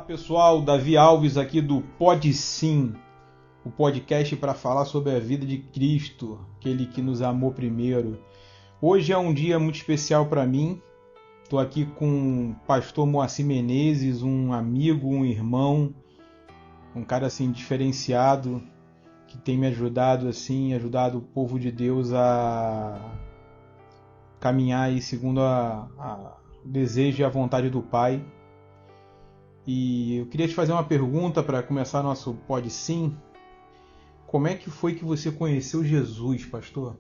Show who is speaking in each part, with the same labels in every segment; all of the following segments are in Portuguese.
Speaker 1: Pessoal, Davi Alves aqui do Pode Sim, o podcast para falar sobre a vida de Cristo, aquele que nos amou primeiro. Hoje é um dia muito especial para mim. Estou aqui com o pastor Moacir Menezes, um amigo, um irmão, um cara assim diferenciado, que tem me ajudado ajudado o povo de Deus a caminhar aí segundo o desejo e a vontade do Pai. E eu queria te fazer uma pergunta para começar nosso Pode Sim. Como é que foi que você conheceu Jesus, pastor?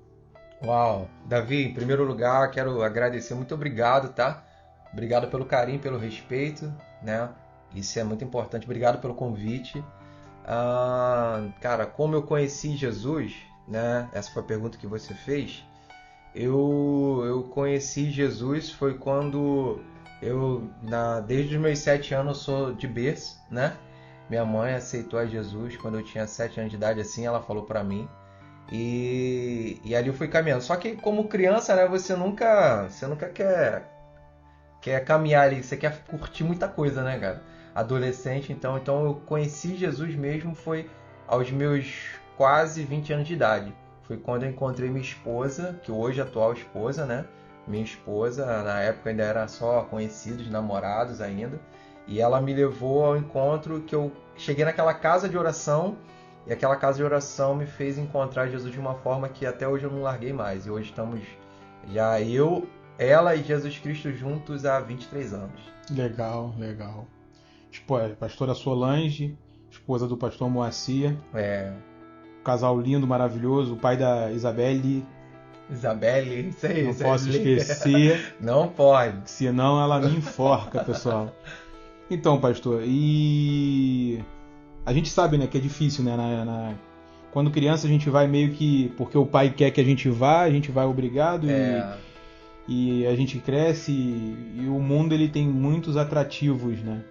Speaker 2: Uau! Davi, em primeiro lugar, quero agradecer. Muito obrigado, tá? Obrigado pelo carinho, pelo respeito, né? Isso é muito importante. Obrigado pelo convite. Cara, como eu conheci Jesus, né? Essa foi a pergunta que você fez. Eu conheci Jesus foi quando desde os meus 7 anos eu sou de berço, né? Minha mãe aceitou a Jesus quando eu tinha 7 anos de idade, assim ela falou pra mim. E ali eu fui caminhando. Só que como criança, né? Você nunca quer caminhar ali, você quer curtir muita coisa, né, cara? Adolescente, então eu conheci Jesus mesmo foi aos meus quase 20 anos de idade. Foi quando eu encontrei minha esposa, que hoje é a atual esposa, né? Minha esposa, na época ainda era só conhecidos, namorados ainda. E ela me levou ao encontro que eu cheguei naquela casa de oração. E aquela casa de oração me fez encontrar Jesus de uma forma que até hoje eu não larguei mais. E hoje estamos já ela e Jesus Cristo juntos há 23 anos.
Speaker 1: Legal. Pastora Solange, esposa do pastor Moacir. Casal lindo, maravilhoso, o pai da Isabelle,
Speaker 2: isso aí.
Speaker 1: Não posso esquecer.
Speaker 2: Não pode.
Speaker 1: Senão ela me enforca, pessoal. Então, pastor, e a gente sabe, né, que é difícil, né? Quando criança a gente vai meio que porque o pai quer que a gente vai obrigado e a gente cresce e o mundo ele tem muitos atrativos, né?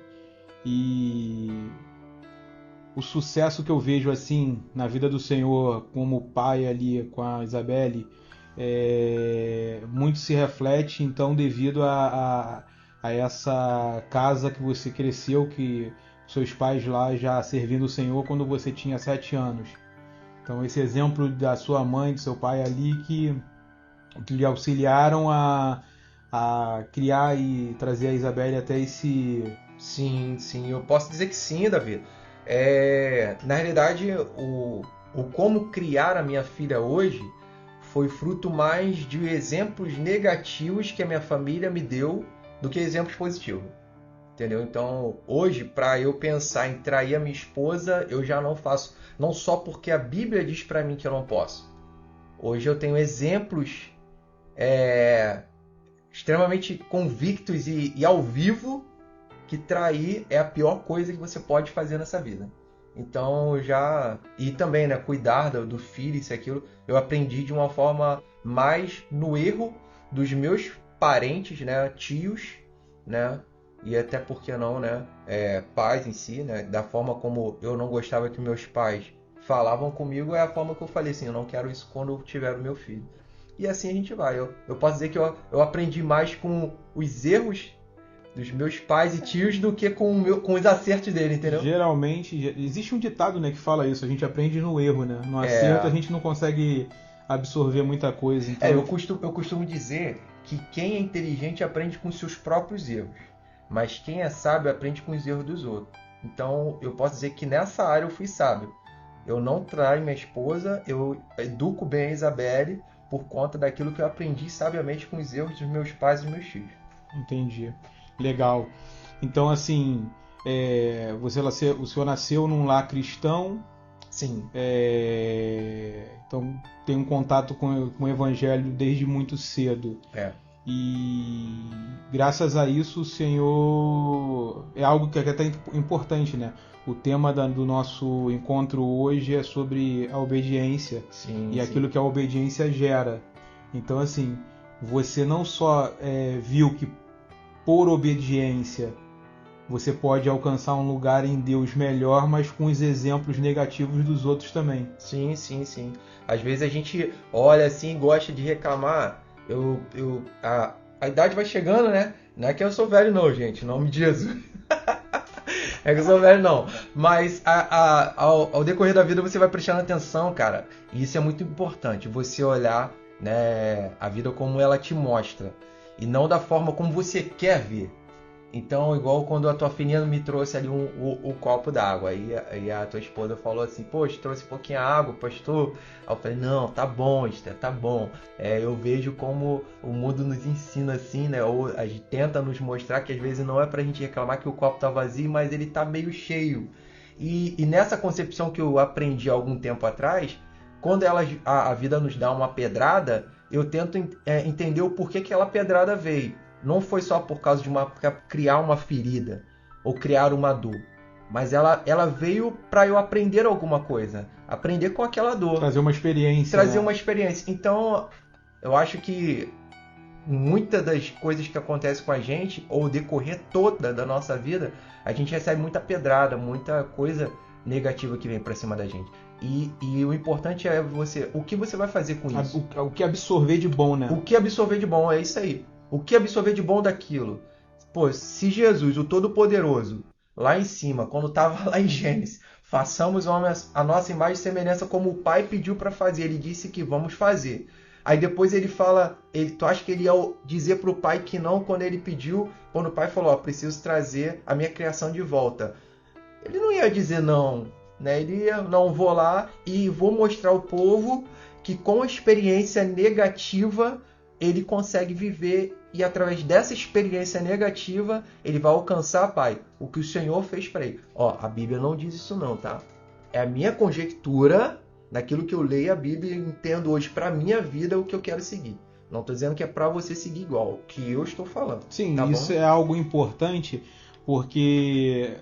Speaker 1: E o sucesso que eu vejo assim na vida do Senhor como pai ali com a Isabelle muito se reflete então devido a essa casa que você cresceu, que seus pais lá já servindo o Senhor quando você tinha 7 anos. Então esse exemplo da sua mãe, do seu pai ali que lhe auxiliaram a criar e trazer a Isabelle até esse...
Speaker 2: Sim, eu posso dizer que sim, Davi. Na realidade, o como criar a minha filha hoje foi fruto mais de exemplos negativos que a minha família me deu do que exemplos positivos. Entendeu? Então, hoje, para eu pensar em trair a minha esposa, eu já não faço. Não só porque a Bíblia diz para mim que eu não posso. Hoje eu tenho exemplos extremamente convictos e ao vivo que trair é a pior coisa que você pode fazer nessa vida. Então e também, né, cuidar do filho, isso e aquilo, eu aprendi de uma forma mais no erro dos meus parentes, né, tios, né, e até porque não, né, pais em si, né, da forma como eu não gostava que meus pais falavam comigo, é a forma que eu falei assim, eu não quero isso quando eu tiver o meu filho. E assim a gente vai. Eu posso dizer que eu aprendi mais com os erros dos meus pais e tios do que com os acertos dele, entendeu?
Speaker 1: Geralmente, existe um ditado, né, que fala isso, a gente aprende no erro, né? No acerto a gente não consegue absorver muita coisa. Então...
Speaker 2: eu costumo dizer que quem é inteligente aprende com seus próprios erros, mas quem é sábio aprende com os erros dos outros. Então, eu posso dizer que nessa área eu fui sábio. Eu não traio minha esposa, eu educo bem a Isabelle por conta daquilo que eu aprendi sabiamente com os erros dos meus pais e dos meus tios.
Speaker 1: Entendi. Legal. Então, assim, o senhor nasceu num lar cristão.
Speaker 2: Sim.
Speaker 1: Então, tem um contato com o evangelho desde muito cedo. E graças a isso, o Senhor... É algo que é até importante, né? O tema do nosso encontro hoje é sobre a obediência.
Speaker 2: Sim.
Speaker 1: Aquilo que a obediência gera. Então, assim, você não só viu que por obediência você pode alcançar um lugar em Deus melhor, mas com os exemplos negativos dos outros também.
Speaker 2: Sim. Às vezes a gente olha assim e gosta de reclamar. A idade vai chegando, né? Não é que eu sou velho não, gente, em nome de Jesus. É que eu sou velho, não. Mas ao decorrer da vida você vai prestando atenção, cara. E isso é muito importante. Você olhar, né, a vida como ela te mostra. E não da forma como você quer ver. Então, igual quando a tua filhinha me trouxe ali o copo d'água. Aí a tua esposa falou assim, poxa, trouxe um pouquinho de água, pastor. Aí eu falei, não, tá bom, Esther, tá bom. Eu vejo como o mundo nos ensina assim, né? Ou a gente tenta nos mostrar que às vezes não é pra gente reclamar que o copo tá vazio, mas ele tá meio cheio. E nessa concepção que eu aprendi há algum tempo atrás, quando a vida nos dá uma pedrada, eu tento entender o porquê que aquela pedrada veio. Não foi só por causa de criar uma ferida ou criar uma dor, mas ela veio para eu aprender alguma coisa, aprender com aquela dor,
Speaker 1: trazer uma experiência,
Speaker 2: trazer
Speaker 1: né?
Speaker 2: uma experiência. Então, eu acho que muitas das coisas que acontecem com a gente ou o decorrer toda da nossa vida, a gente recebe muita pedrada, muita coisa negativa que vem para cima da gente. E o importante é o que você vai fazer com isso.
Speaker 1: O que absorver de bom, né?
Speaker 2: O que absorver de bom, é isso aí. O que absorver de bom daquilo? Pô, se Jesus, o Todo-Poderoso, lá em cima, quando estava lá em Gênesis, façamos a nossa imagem e semelhança como o Pai pediu para fazer, ele disse que vamos fazer. Aí depois ele fala, tu acha que ele ia dizer para o Pai que não quando ele pediu, quando o Pai falou, preciso trazer a minha criação de volta. Ele não ia dizer não, né? Ele ia, não, vou lá e vou mostrar ao povo que com a experiência negativa ele consegue viver e através dessa experiência negativa ele vai alcançar, Pai, o que o Senhor fez para ele. Ó, a Bíblia não diz isso não, tá? É a minha conjectura daquilo que eu leio a Bíblia e entendo hoje para minha vida o que eu quero seguir. Não estou dizendo que é para você seguir igual, o que eu estou falando.
Speaker 1: Sim,
Speaker 2: tá
Speaker 1: isso
Speaker 2: bom?
Speaker 1: é algo importante porque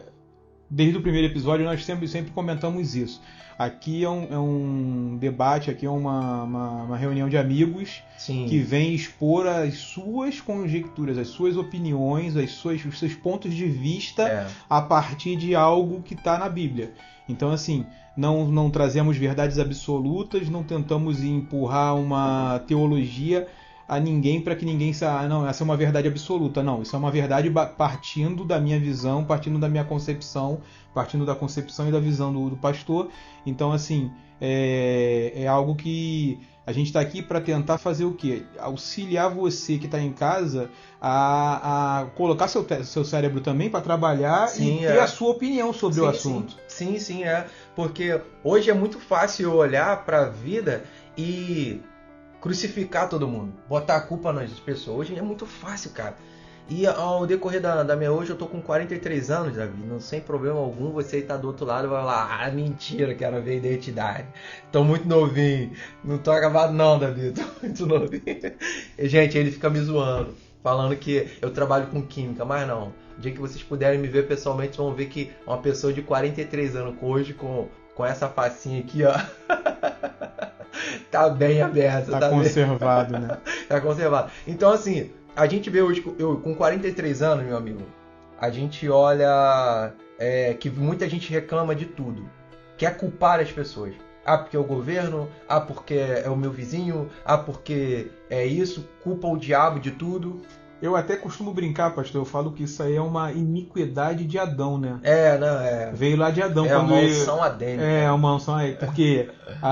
Speaker 1: desde o primeiro episódio nós sempre comentamos isso. Aqui é um debate, aqui é uma reunião de amigos.
Speaker 2: Sim.
Speaker 1: Que vem expor as suas conjecturas, as suas opiniões, os seus pontos de vista a partir de algo que está na Bíblia. Então, assim, não trazemos verdades absolutas, não tentamos empurrar uma teologia a ninguém para que ninguém saiba, não, essa é uma verdade absoluta. Não, isso é uma verdade partindo da minha visão, partindo da minha concepção, partindo da concepção e da visão do pastor. Então, assim, é algo que a gente está aqui para tentar fazer o quê? Auxiliar você que está em casa a colocar seu cérebro também para trabalhar e ter a sua opinião sobre o assunto.
Speaker 2: Sim, porque hoje é muito fácil olhar para a vida e crucificar todo mundo, botar a culpa nas pessoas. Hoje é muito fácil, cara. E ao decorrer da minha hoje, eu tô com 43 anos, Davi, não sem problema algum, você tá do outro lado e vai lá, mentira, quero ver identidade. Tô muito novinho, não tô acabado não, Davi, tô muito novinho. E, gente, ele fica me zoando, falando que eu trabalho com química, mas não. O dia que vocês puderem me ver pessoalmente, vão ver que uma pessoa de 43 anos hoje, com essa facinha aqui, ó, tá bem aberta.
Speaker 1: Tá conservado, né?
Speaker 2: Tá conservado. Então, assim, a gente vê hoje, eu com 43 anos, meu amigo, a gente olha que muita gente reclama de tudo. Quer culpar as pessoas. Ah, porque é o governo. Ah, porque é o meu vizinho. Ah, porque é isso. Culpa o diabo de tudo.
Speaker 1: Eu até costumo brincar, pastor, eu falo que isso aí é uma iniquidade de Adão, né? Veio lá de Adão.
Speaker 2: É uma unção adêmica.
Speaker 1: É, uma unção aí. Porque,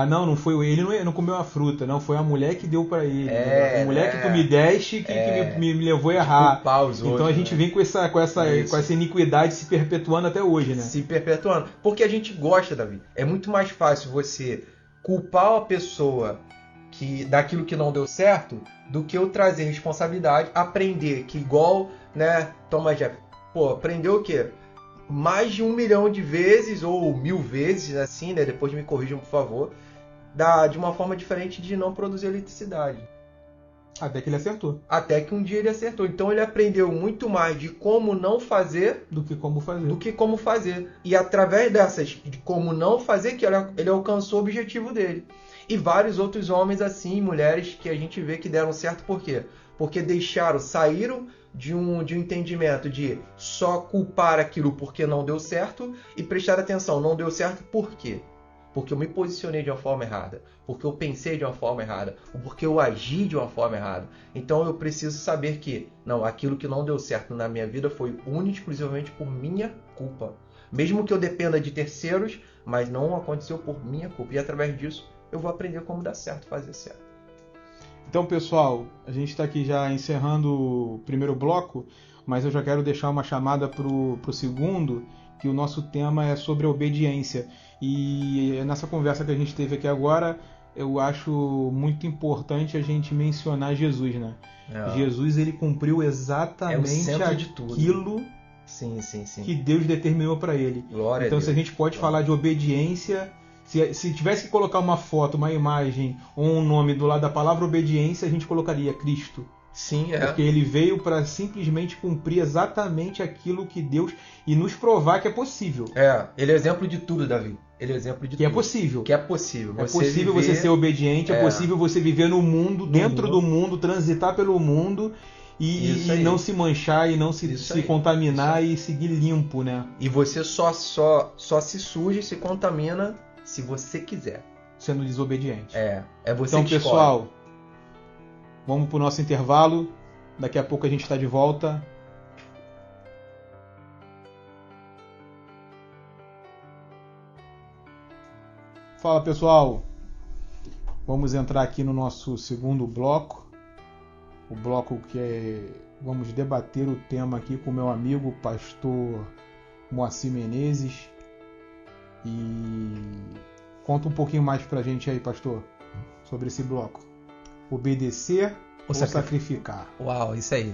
Speaker 1: não foi ele, não comeu a fruta, não, foi a mulher que deu pra ele. A mulher que tu me deste que me levou a errar.
Speaker 2: Culpar os outros,
Speaker 1: então a gente vem com essa iniquidade se perpetuando até hoje, né?
Speaker 2: Se perpetuando. Porque a gente gosta, Davi. É muito mais fácil você culpar a pessoa daquilo que não deu certo, do que eu trazer responsabilidade, aprender que igual, né, Thomas Jefferson, aprendeu o quê? Mais de 1 milhão de vezes, ou 1000 vezes, assim, né, depois me corrijam, por favor, de uma forma diferente de não produzir eletricidade.
Speaker 1: Até que ele acertou.
Speaker 2: Até que um dia ele acertou. Então ele aprendeu muito mais de como não fazer
Speaker 1: do que como fazer.
Speaker 2: E através dessas de como não fazer que ele alcançou o objetivo dele. E vários outros homens assim, mulheres que a gente vê que deram certo. Por quê? Porque saíram de um entendimento de só culpar aquilo porque não deu certo e prestar atenção, não deu certo por quê? Porque eu me posicionei de uma forma errada, porque eu pensei de uma forma errada, ou porque eu agi de uma forma errada. Então eu preciso saber que, não, aquilo que não deu certo na minha vida foi único e exclusivamente por minha culpa. Mesmo que eu dependa de terceiros, mas não aconteceu por minha culpa. E através disso, eu vou aprender como dar certo, fazer certo.
Speaker 1: Então, pessoal, a gente está aqui já encerrando o primeiro bloco, mas eu já quero deixar uma chamada para o segundo, que o nosso tema é sobre obediência. E nessa conversa que a gente teve aqui agora, eu acho muito importante a gente mencionar Jesus, né? Jesus, ele cumpriu exatamente aquilo que Deus determinou para ele.
Speaker 2: Glória
Speaker 1: então,
Speaker 2: a Deus.
Speaker 1: Se a gente pode falar de obediência, se tivesse que colocar uma foto, uma imagem ou um nome do lado da palavra obediência, a gente colocaria Cristo.
Speaker 2: Sim,
Speaker 1: Porque ele veio para simplesmente cumprir exatamente aquilo que Deus e nos provar que é possível.
Speaker 2: Ele é exemplo de tudo, Davi. Ele é exemplo de
Speaker 1: que
Speaker 2: tudo.
Speaker 1: É possível.
Speaker 2: Que é possível.
Speaker 1: É possível você ser obediente, é possível você viver no mundo, dentro do mundo, transitar pelo mundo e não se manchar e não se contaminar e seguir limpo, né?
Speaker 2: E você só se suja e se contamina se você quiser.
Speaker 1: Sendo desobediente.
Speaker 2: É você
Speaker 1: então,
Speaker 2: que escolhe.
Speaker 1: Pessoal, vamos para o nosso intervalo. Daqui a pouco a gente está de volta. Fala, pessoal. Vamos entrar aqui no nosso segundo bloco. O bloco vamos debater o tema aqui com o meu amigo, pastor Moacir Menezes. E conta um pouquinho mais pra gente aí, pastor, sobre esse bloco. Obedecer ou sacrificar?
Speaker 2: Uau, isso aí.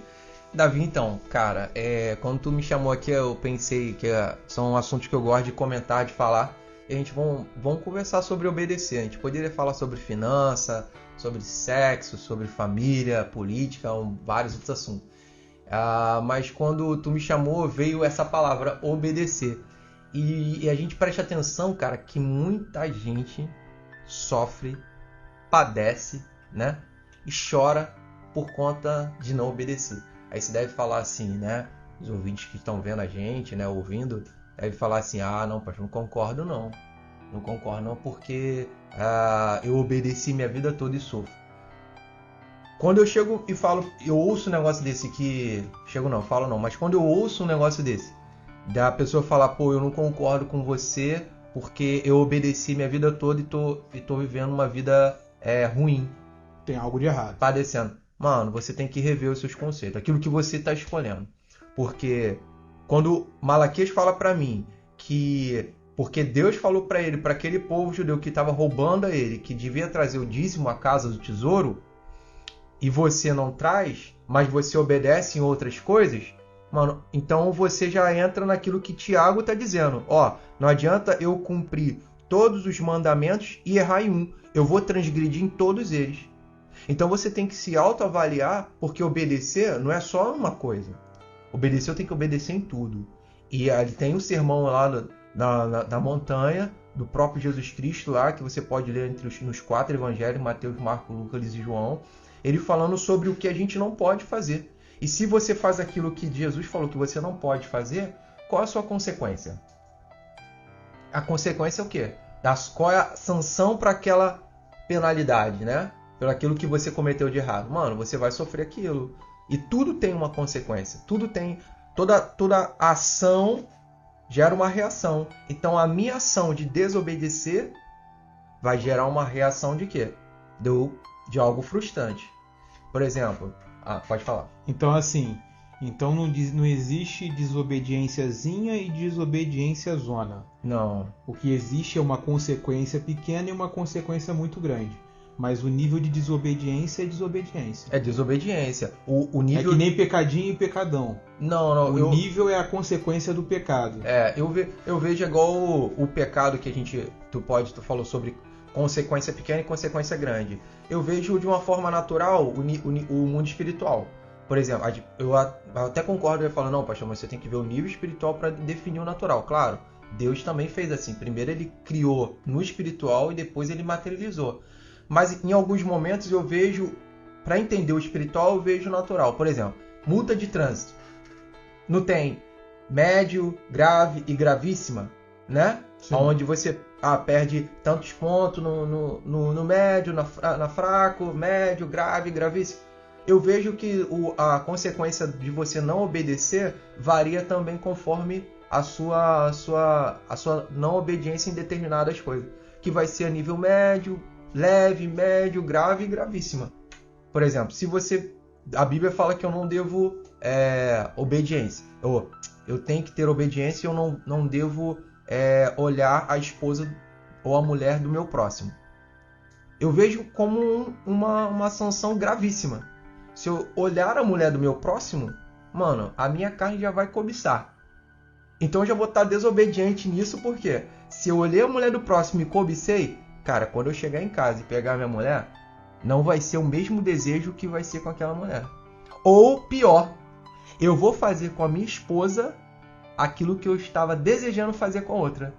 Speaker 2: Davi, então, cara, quando tu me chamou aqui, eu pensei que são assuntos que eu gosto de comentar, de falar. E a gente vamos conversar sobre obedecer. A gente poderia falar sobre finança, sobre sexo, sobre família, política, vários outros assuntos. Mas quando tu me chamou, veio essa palavra, obedecer. E a gente presta atenção, cara, que muita gente sofre, padece, né? E chora por conta de não obedecer. Aí você deve falar assim, né? Os ouvintes que estão vendo a gente, né? Ouvindo, deve falar assim, não, pastor, não concordo não. Não concordo não, porque eu obedeci minha vida toda e sofro. Quando eu chego e falo, eu ouço um negócio desse que... falo não, mas quando eu ouço um negócio desse, da pessoa falar, pô, eu não concordo com você porque eu obedeci minha vida toda e tô vivendo uma vida ruim.
Speaker 1: Tem algo de errado.
Speaker 2: Padecendo. Mano, você tem que rever os seus conceitos, aquilo que você está escolhendo. Porque quando Malaquias fala para mim que... Porque Deus falou para ele, para aquele povo judeu que estava roubando a ele, que devia trazer o dízimo à casa do tesouro, e você não traz, mas você obedece em outras coisas, mano, então você já entra naquilo que Tiago está dizendo. Não adianta eu cumprir todos os mandamentos e errar em um. Eu vou transgredir em todos eles. Então você tem que se autoavaliar, porque obedecer não é só uma coisa. Obedecer, eu tenho que obedecer em tudo. E ali tem o sermão lá na montanha, do próprio Jesus Cristo lá, que você pode ler nos 4 evangelhos, Mateus, Marcos, Lucas e João, ele falando sobre o que a gente não pode fazer. E se você faz aquilo que Jesus falou que você não pode fazer, qual é a sua consequência? A consequência é o quê? Qual é a sanção para aquela penalidade, né? Pelo aquilo que você cometeu de errado. Mano, você vai sofrer aquilo. E tudo tem uma consequência. Tudo tem... Toda ação gera uma reação. Então a minha ação de desobedecer vai gerar uma reação de quê? De algo frustrante. Por exemplo... pode falar.
Speaker 1: Então assim... Então não existe desobediênciazinha e desobediência zona.
Speaker 2: Não.
Speaker 1: O que existe é uma consequência pequena e uma consequência muito grande. Mas o nível de desobediência é desobediência.
Speaker 2: É desobediência. O nível...
Speaker 1: É que nem pecadinho e pecadão.
Speaker 2: Não.
Speaker 1: O nível é a consequência do pecado.
Speaker 2: Eu vejo igual o pecado que tu falou sobre consequência pequena e consequência grande. Eu vejo de uma forma natural o mundo espiritual. Por exemplo, eu até concordo, eu falo, não, pastor, mas você tem que ver o nível espiritual para definir o natural. Claro, Deus também fez assim. Primeiro ele criou no espiritual e depois ele materializou. Mas em alguns momentos eu vejo, para entender o espiritual, eu vejo o natural. Por exemplo, multa de trânsito. Não tem médio, grave e gravíssima, né? Sim. Onde você perde tantos pontos no médio, na fraco, médio, grave, gravíssimo. Eu vejo que a consequência de você não obedecer varia também conforme a sua não obediência em determinadas coisas, que vai ser a nível médio, leve, médio, grave e gravíssima. Por exemplo, a Bíblia fala que eu não devo obediência, eu tenho que ter obediência e eu não devo olhar a esposa ou a mulher do meu próximo. Eu vejo como uma sanção gravíssima. Se eu olhar a mulher do meu próximo, mano, a minha carne já vai cobiçar. Então eu já vou estar desobediente nisso, porque se eu olhei a mulher do próximo e cobicei, cara, quando eu chegar em casa e pegar a minha mulher, não vai ser o mesmo desejo que vai ser com aquela mulher. Ou pior, eu vou fazer com a minha esposa aquilo que eu estava desejando fazer com a outra,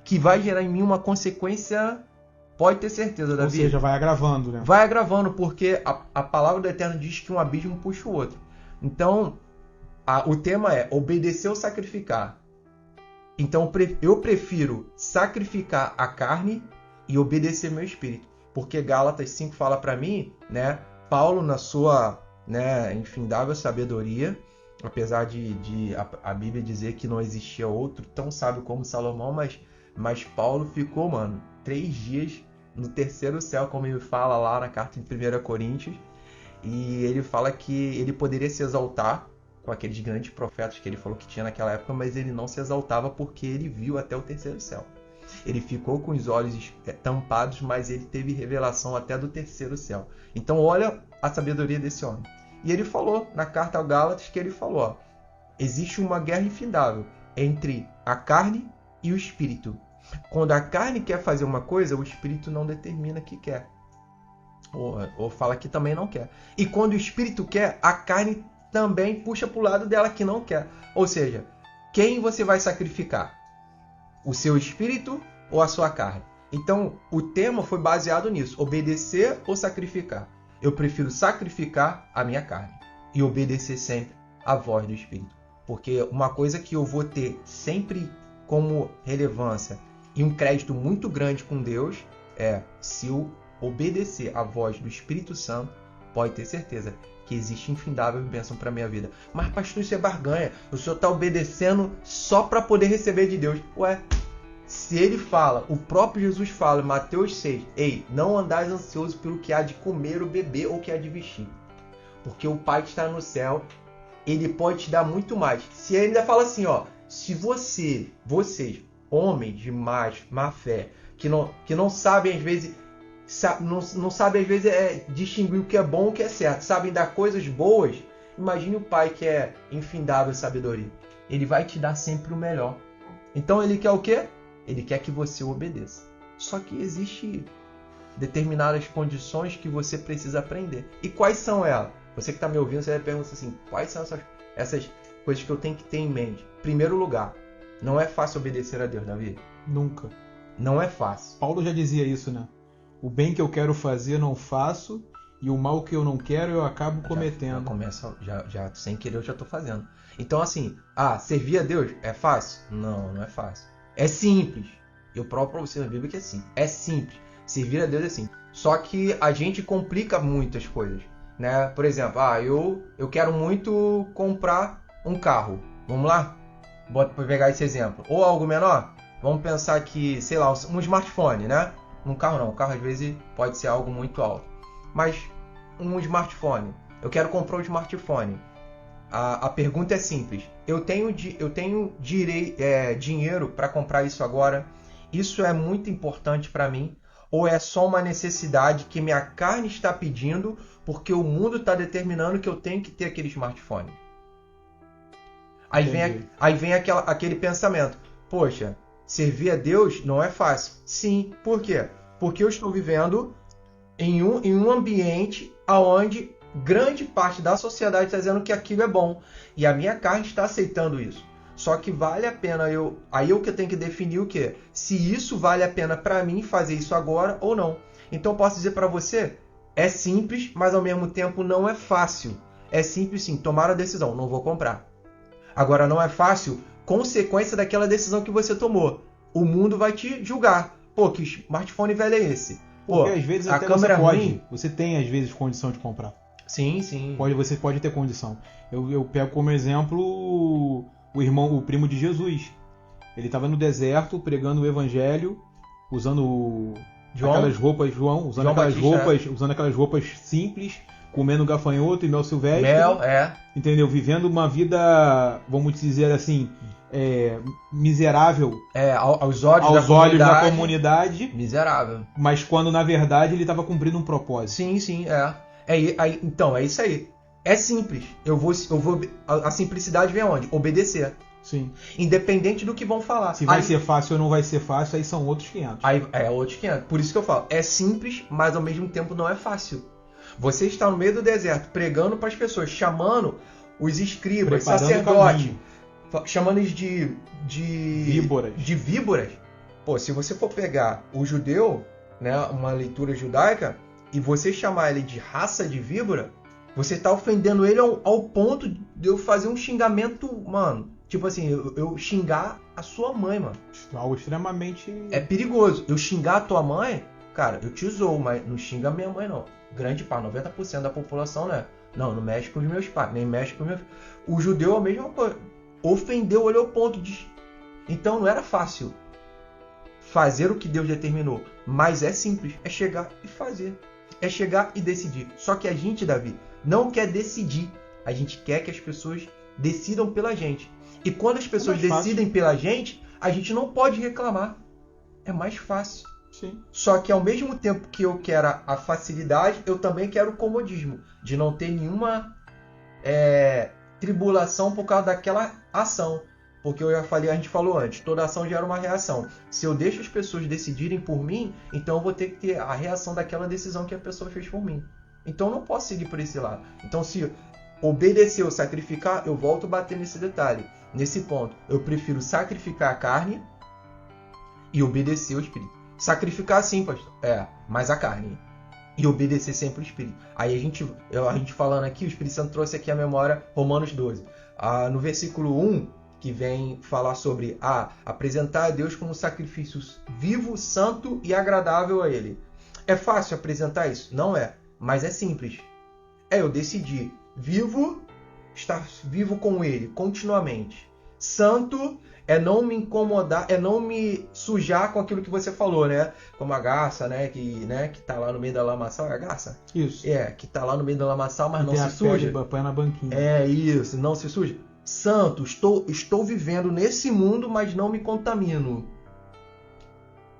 Speaker 2: que vai gerar em mim uma consequência, pode ter certeza, Davi.
Speaker 1: Ou seja, vai agravando, né?
Speaker 2: Vai agravando, porque a palavra do Eterno diz que um abismo puxa o outro. Então, o tema é obedecer ou sacrificar. Então, eu prefiro sacrificar a carne e obedecer meu espírito. Porque Gálatas 5 fala para mim, né? Paulo, na sua infindável sabedoria, apesar de a Bíblia dizer que não existia outro tão sábio como Salomão, mas Paulo ficou, mano, 3 dias no terceiro céu, como ele fala lá na carta de 1 Coríntios, e ele fala que ele poderia se exaltar com aqueles grandes profetas que ele falou que tinha naquela época, mas ele não se exaltava porque ele viu até o terceiro céu. Ele ficou com os olhos tampados, mas ele teve revelação até do terceiro céu. Então olha a sabedoria desse homem. E ele falou na carta ao Gálatas que ele falou, existe uma guerra infindável entre a carne e o espírito. Quando a carne quer fazer uma coisa, o espírito não determina que quer. Ou fala que também não quer. E quando o espírito quer, a carne também puxa para o lado dela que não quer. Ou seja, quem você vai sacrificar? O seu espírito ou a sua carne? Então, o tema foi baseado nisso. Obedecer ou sacrificar? Eu prefiro sacrificar a minha carne e obedecer sempre à voz do espírito. Porque uma coisa que eu vou ter sempre como relevância e um crédito muito grande com Deus se eu obedecer à voz do Espírito Santo, pode ter certeza que existe infindável bênção para a minha vida. Mas pastor, isso é barganha. O senhor está obedecendo só para poder receber de Deus. Ué, se ele fala, o próprio Jesus fala em Mateus 6, ei, não andais ansioso pelo que há de comer ou beber ou que há de vestir. Porque o Pai que está no céu, ele pode te dar muito mais. Se ele ainda fala assim, se vocês, homens de má fé, que não sabem às vezes, não sabem às vezes distinguir o que é bom e o que é certo, sabem dar coisas boas, imagine o Pai que é infindável sabedoria. Ele vai te dar sempre o melhor. Então ele quer o quê? Ele quer que você obedeça. Só que existe determinadas condições que você precisa aprender. E quais são elas? Você que está me ouvindo, você vai perguntar assim, quais são essas coisas que eu tenho que ter em mente? Primeiro lugar, não é fácil obedecer a Deus, Davi.
Speaker 1: Nunca.
Speaker 2: Não é fácil.
Speaker 1: Paulo já dizia isso, né? O bem que eu quero fazer não faço, e o mal que eu não quero eu acabo cometendo.
Speaker 2: Já sem querer eu já estou fazendo. Então assim, servir a Deus é fácil? Não é fácil. É simples. Eu provo para você na Bíblia que é simples. É simples. Servir a Deus é simples. Só que a gente complica muitas coisas, né? Por exemplo, eu quero muito comprar um carro. Vamos lá? Bota para pegar esse exemplo. Ou algo menor? Vamos pensar que, sei lá, um smartphone, né? Um carro não. Um carro às vezes pode ser algo muito alto. Mas um smartphone. Eu quero comprar um smartphone. A pergunta é simples. Eu tenho dinheiro para comprar isso agora? Isso é muito importante para mim? Ou é só uma necessidade que minha carne está pedindo porque o mundo está determinando que eu tenho que ter aquele smartphone? Aí vem aquele pensamento. Poxa, servir a Deus não é fácil. Sim, por quê? Porque eu estou vivendo em um ambiente onde grande parte da sociedade está dizendo que aquilo é bom. E a minha carne está aceitando isso. Só que vale a pena Aí eu que tenho que definir o quê? Se isso vale a pena para mim fazer isso agora ou não. Então eu posso dizer para você, é simples, mas ao mesmo tempo não é fácil. É simples sim, tomar a decisão, não vou comprar. Agora não é fácil, consequência daquela decisão que você tomou. O mundo vai te julgar. Pô, que smartphone velho é esse?
Speaker 1: Porque às vezes
Speaker 2: a
Speaker 1: até
Speaker 2: câmera
Speaker 1: você pode.
Speaker 2: ruim.
Speaker 1: Você tem às vezes condição de comprar.
Speaker 2: Sim.
Speaker 1: Você pode ter condição. Eu pego como exemplo o primo de Jesus. Ele estava no deserto pregando o evangelho, usando aquelas roupas, usando aquelas roupas simples, comendo gafanhoto e mel silvestre. Entendeu? Vivendo uma vida, vamos dizer assim, miserável.
Speaker 2: Aos olhos da comunidade.
Speaker 1: Miserável. Mas quando, na verdade, ele estava cumprindo um propósito.
Speaker 2: Sim. Então, é isso aí. É simples. A simplicidade vem aonde? Obedecer.
Speaker 1: Sim.
Speaker 2: Independente do que vão falar.
Speaker 1: Se vai ser fácil ou não vai ser fácil, aí são outros 500.
Speaker 2: Outros 500. Por isso que eu falo, é simples, mas ao mesmo tempo não é fácil. Você está no meio do deserto, pregando para as pessoas, chamando os escribas, sacerdotes, chamando eles de víboras. Pô, se você for pegar o judeu, né, uma leitura judaica, e você chamar ele de raça de víbora, você está ofendendo ele ao ponto de eu fazer um xingamento, mano. Tipo assim, eu xingar a sua mãe, mano.
Speaker 1: Algo extremamente...
Speaker 2: É perigoso. Eu xingar a tua mãe, cara, eu te zoo, mas não xinga a minha mãe, não. Grande parte, 90% da população, né? Não mexe com os meus pais, nem mexe com os meus... O judeu é a mesma coisa. Ofendeu ele ao ponto de... Então não era fácil fazer o que Deus determinou. Mas é simples. É chegar e fazer. É chegar e decidir. Só que a gente, Davi, não quer decidir. A gente quer que as pessoas decidam pela gente. E quando as pessoas decidem pela gente, a gente não pode reclamar. É mais fácil.
Speaker 1: Sim.
Speaker 2: Só que ao mesmo tempo que eu quero a facilidade, eu também quero o comodismo. De não ter nenhuma tribulação por causa daquela ação. Porque a gente falou antes, toda ação gera uma reação. Se eu deixo as pessoas decidirem por mim, então eu vou ter que ter a reação daquela decisão que a pessoa fez por mim. Então eu não posso seguir por esse lado. Então se obedecer ou sacrificar, eu volto a bater nesse detalhe. Nesse ponto, eu prefiro sacrificar a carne e obedecer o Espírito. Sacrificar sim, pastor. Mas a carne. E obedecer sempre o Espírito. Aí a gente falando aqui, o Espírito Santo trouxe aqui a memória Romanos 12. No versículo 1, que vem falar sobre apresentar a Deus como um sacrifício vivo, santo e agradável a Ele. É fácil apresentar isso? Não é. Mas é simples. Eu decidi estar vivo com Ele continuamente. Santo é não me incomodar, é não me sujar com aquilo que você falou, né? Como a garça, né? Que tá lá no meio da lamaçal. É a garça?
Speaker 1: Isso.
Speaker 2: Que tá lá no meio da lamaçal, mas não se suja.
Speaker 1: Põe na banquinha.
Speaker 2: É isso, não se suja. Santo, estou vivendo nesse mundo, mas não me contamino.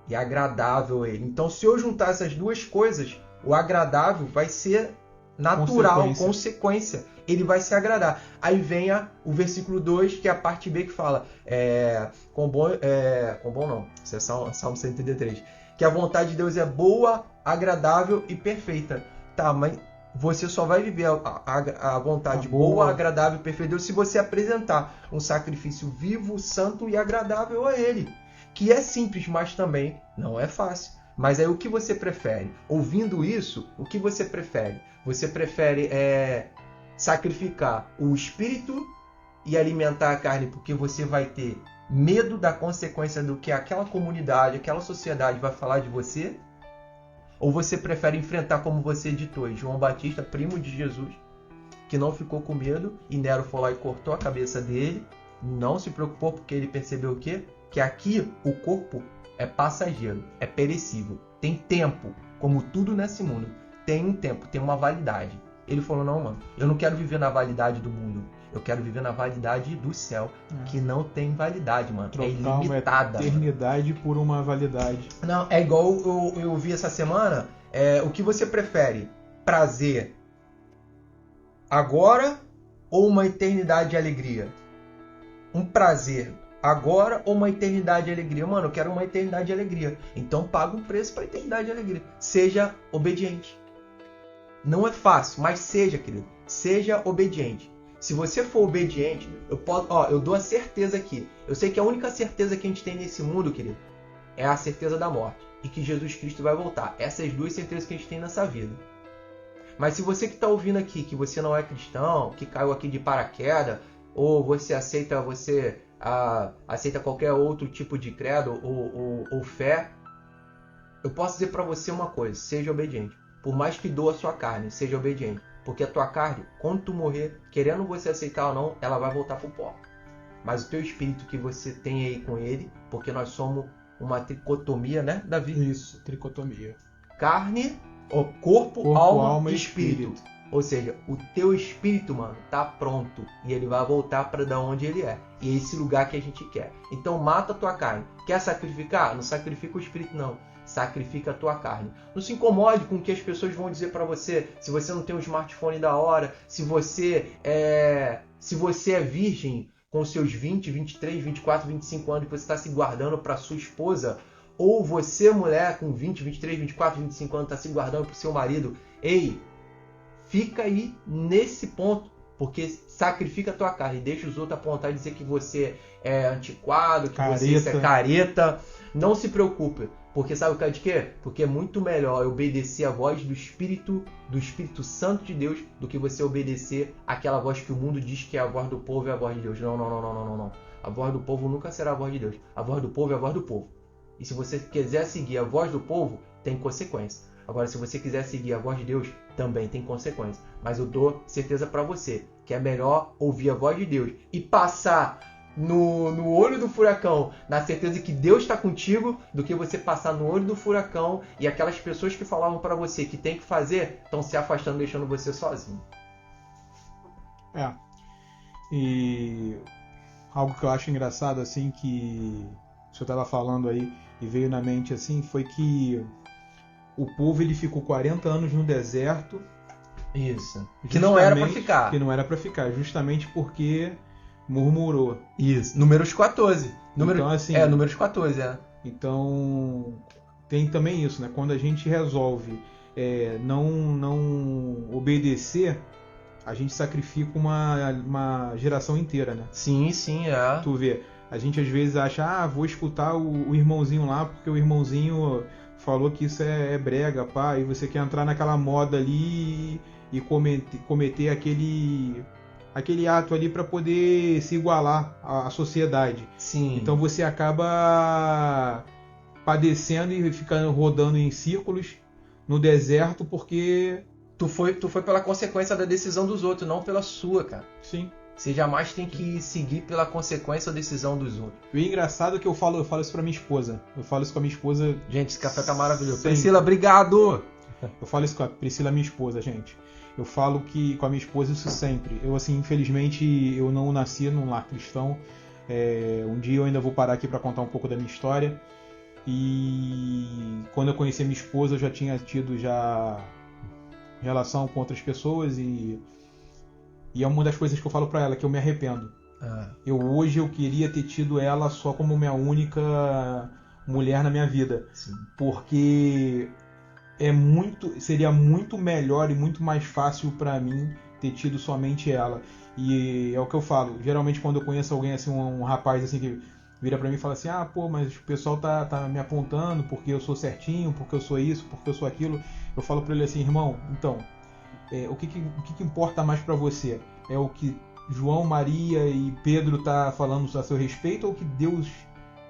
Speaker 2: E agradável Ele. Então, se eu juntar essas duas coisas, o agradável vai ser natural, consequência. Ele vai se agradar. Aí vem o versículo 2, que é a parte B que fala com bom não, isso é Salmo 133, que a vontade de Deus é boa, agradável e perfeita. Tá, mas você só vai viver a vontade boa, agradável e perfeita de Deus se você apresentar um sacrifício vivo, santo e agradável a Ele. Que é simples, mas também não é fácil. Mas aí o que você prefere? Ouvindo isso, o que você prefere? Você prefere sacrificar o espírito e alimentar a carne porque você vai ter medo da consequência do que aquela comunidade, aquela sociedade vai falar de você? Ou você prefere enfrentar como você ditou, João Batista, primo de Jesus, que não ficou com medo e Nero foi lá e cortou a cabeça dele, não se preocupou porque ele percebeu o quê? Que aqui o corpo é passageiro, é perecível, tem tempo, como tudo nesse mundo, tem um tempo, tem uma validade. Ele falou, não, mano, eu não quero viver na validade do mundo, eu quero viver na validade do céu, que não tem validade, mano, é ilimitada.
Speaker 1: Uma eternidade por uma validade.
Speaker 2: Não, é igual eu vi essa semana, o que você prefere? Prazer agora ou uma eternidade de alegria? Um prazer agora ou uma eternidade de alegria? Mano, eu quero uma eternidade de alegria. Então paga um preço para eternidade de alegria. Seja obediente. Não é fácil, mas seja, querido. Seja obediente. Se você for obediente, eu dou a certeza aqui. Eu sei que a única certeza que a gente tem nesse mundo, querido, é a certeza da morte. E que Jesus Cristo vai voltar. Essas duas certezas que a gente tem nessa vida. Mas se você que está ouvindo aqui, que você não é cristão, que caiu aqui de paraquedas, ou você aceita qualquer outro tipo de credo ou fé, eu posso dizer para você uma coisa: seja obediente. Por mais que doa a sua carne, seja obediente. Porque a tua carne, quando tu morrer, querendo você aceitar ou não, ela vai voltar pro pó. mas o teu espírito que você tem aí com ele, porque nós somos uma tricotomia, né, Davi?
Speaker 1: Isso, tricotomia.
Speaker 2: Carne, corpo, alma e espírito. Ou seja, o teu espírito, mano, tá pronto e ele vai voltar para da onde ele é. E é esse lugar que a gente quer. Então mata a tua carne. Quer sacrificar? Não sacrifica o espírito, não. Sacrifica a tua carne. Não se incomode com o que as pessoas vão dizer para você. Se você não tem um smartphone da hora, se você é virgem com seus 20, 23, 24, 25 anos que você está se guardando para sua esposa, ou você, mulher, com 20, 23, 24, 25 anos, está se guardando para o seu marido. Ei, fica aí nesse ponto, porque sacrifica a tua carne, deixa os outros apontar e dizer que você é antiquado, que você é careta. Não se preocupe, porque sabe o que é de quê? Porque é muito melhor obedecer a voz do Espírito Santo de Deus do que você obedecer aquela voz que o mundo diz que é a voz do povo e a voz de Deus. Não. A voz do povo nunca será a voz de Deus. A voz do povo é a voz do povo. E se você quiser seguir a voz do povo, tem consequência. Agora, se você quiser seguir a voz de Deus, também tem consequência. Mas eu dou certeza para você que é melhor ouvir a voz de Deus e passar no olho do furacão, na certeza que Deus está contigo, do que você passar no olho do furacão e aquelas pessoas que falavam para você que tem que fazer, estão se afastando, deixando você sozinho.
Speaker 1: E algo que eu acho engraçado, assim, que o senhor estava falando aí e veio na mente, assim, foi que o povo ele ficou 40 anos no deserto.
Speaker 2: Isso. Que não era para ficar.
Speaker 1: Que não era para ficar, justamente porque murmurou.
Speaker 2: Isso. Números 14.
Speaker 1: Então, assim,
Speaker 2: Números 14,
Speaker 1: Então, tem também isso, né? Quando a gente resolve não obedecer, a gente sacrifica uma geração inteira, né?
Speaker 2: Sim,
Speaker 1: Tu vê, a gente às vezes acha, vou escutar o irmãozinho lá, porque o irmãozinho falou que isso é brega, pá, e você quer entrar naquela moda ali e cometer aquele ato ali para poder se igualar à sociedade.
Speaker 2: Sim.
Speaker 1: Então você acaba padecendo e ficando rodando em círculos no deserto porque
Speaker 2: tu foi pela consequência da decisão dos outros, não pela sua, cara.
Speaker 1: Sim.
Speaker 2: Você jamais tem que seguir pela consequência ou decisão dos outros.
Speaker 1: E o engraçado é que eu falo isso pra minha esposa. Eu falo isso com a minha esposa.
Speaker 2: Gente, esse café tá maravilhoso.
Speaker 1: Sempre.
Speaker 2: Priscila, obrigado!
Speaker 1: Eu falo isso com a Priscila, minha esposa, gente. Eu falo que com a minha esposa isso sempre. Eu, assim, infelizmente, eu não nasci num lar cristão. Um dia eu ainda vou parar aqui para contar um pouco da minha história. E quando eu conheci a minha esposa, eu já tinha tido relação com outras pessoas e é uma das coisas que eu falo para ela, que eu me arrependo. Hoje eu queria ter tido ela só como minha única mulher na minha vida.
Speaker 2: Sim.
Speaker 1: Porque seria muito melhor e muito mais fácil para mim ter tido somente ela. E é o que eu falo. Geralmente quando eu conheço alguém assim, um rapaz assim que vira para mim e fala assim, mas o pessoal tá me apontando porque eu sou certinho, porque eu sou isso, porque eu sou aquilo. Eu falo para ele assim, irmão, então, o que importa mais para você? É o que João, Maria e Pedro tá falando a seu respeito ou o que Deus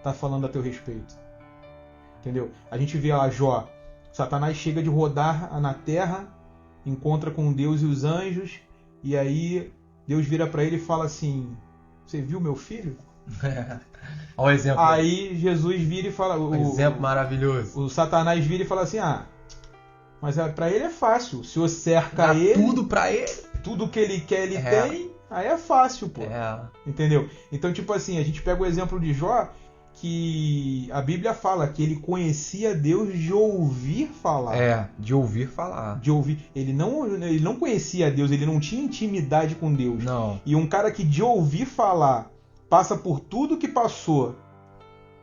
Speaker 1: tá falando a teu respeito? Entendeu? A gente vê lá Jó, Satanás chega de rodar na terra, encontra com Deus e os anjos, e aí Deus vira para ele e fala assim, você viu meu filho?
Speaker 2: Olha o exemplo.
Speaker 1: Aí Jesus vira e fala...
Speaker 2: exemplo maravilhoso.
Speaker 1: O Satanás vira e fala assim, mas para ele é fácil. O Senhor cerca
Speaker 2: dá
Speaker 1: ele...
Speaker 2: tudo para ele.
Speaker 1: Tudo que ele quer, ele tem. Aí é fácil, pô. Entendeu? Então, tipo assim, a gente pega o exemplo de Jó, que a Bíblia fala que ele conhecia Deus de ouvir falar.
Speaker 2: De ouvir falar.
Speaker 1: De ouvir. Ele não conhecia Deus, ele não tinha intimidade com Deus.
Speaker 2: Não.
Speaker 1: E um cara que de ouvir falar passa por tudo que passou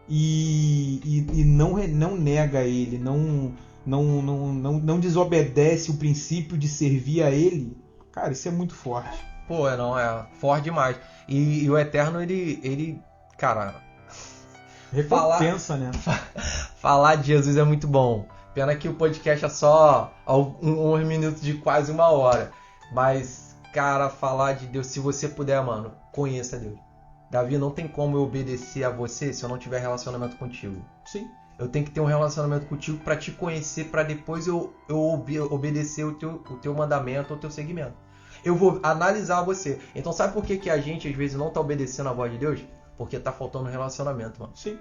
Speaker 1: e não nega ele, não desobedece o princípio de servir a ele, cara, isso é muito forte.
Speaker 2: Pô, forte demais. E o Eterno, ele cara...
Speaker 1: recompensa, né?
Speaker 2: Falar de Jesus é muito bom. Pena que o podcast é só uns minutos de quase 1 hora. Mas, cara, falar de Deus, se você puder, mano, conheça Deus. Davi, não tem como eu obedecer a você se eu não tiver relacionamento contigo.
Speaker 1: Sim.
Speaker 2: Eu tenho que ter um relacionamento contigo para te conhecer, para depois eu obedecer o teu mandamento, o teu segmento. eu vou analisar você. Então sabe por que a gente às vezes não tá obedecendo a voz de Deus? Porque tá faltando relacionamento, mano.
Speaker 1: Sim.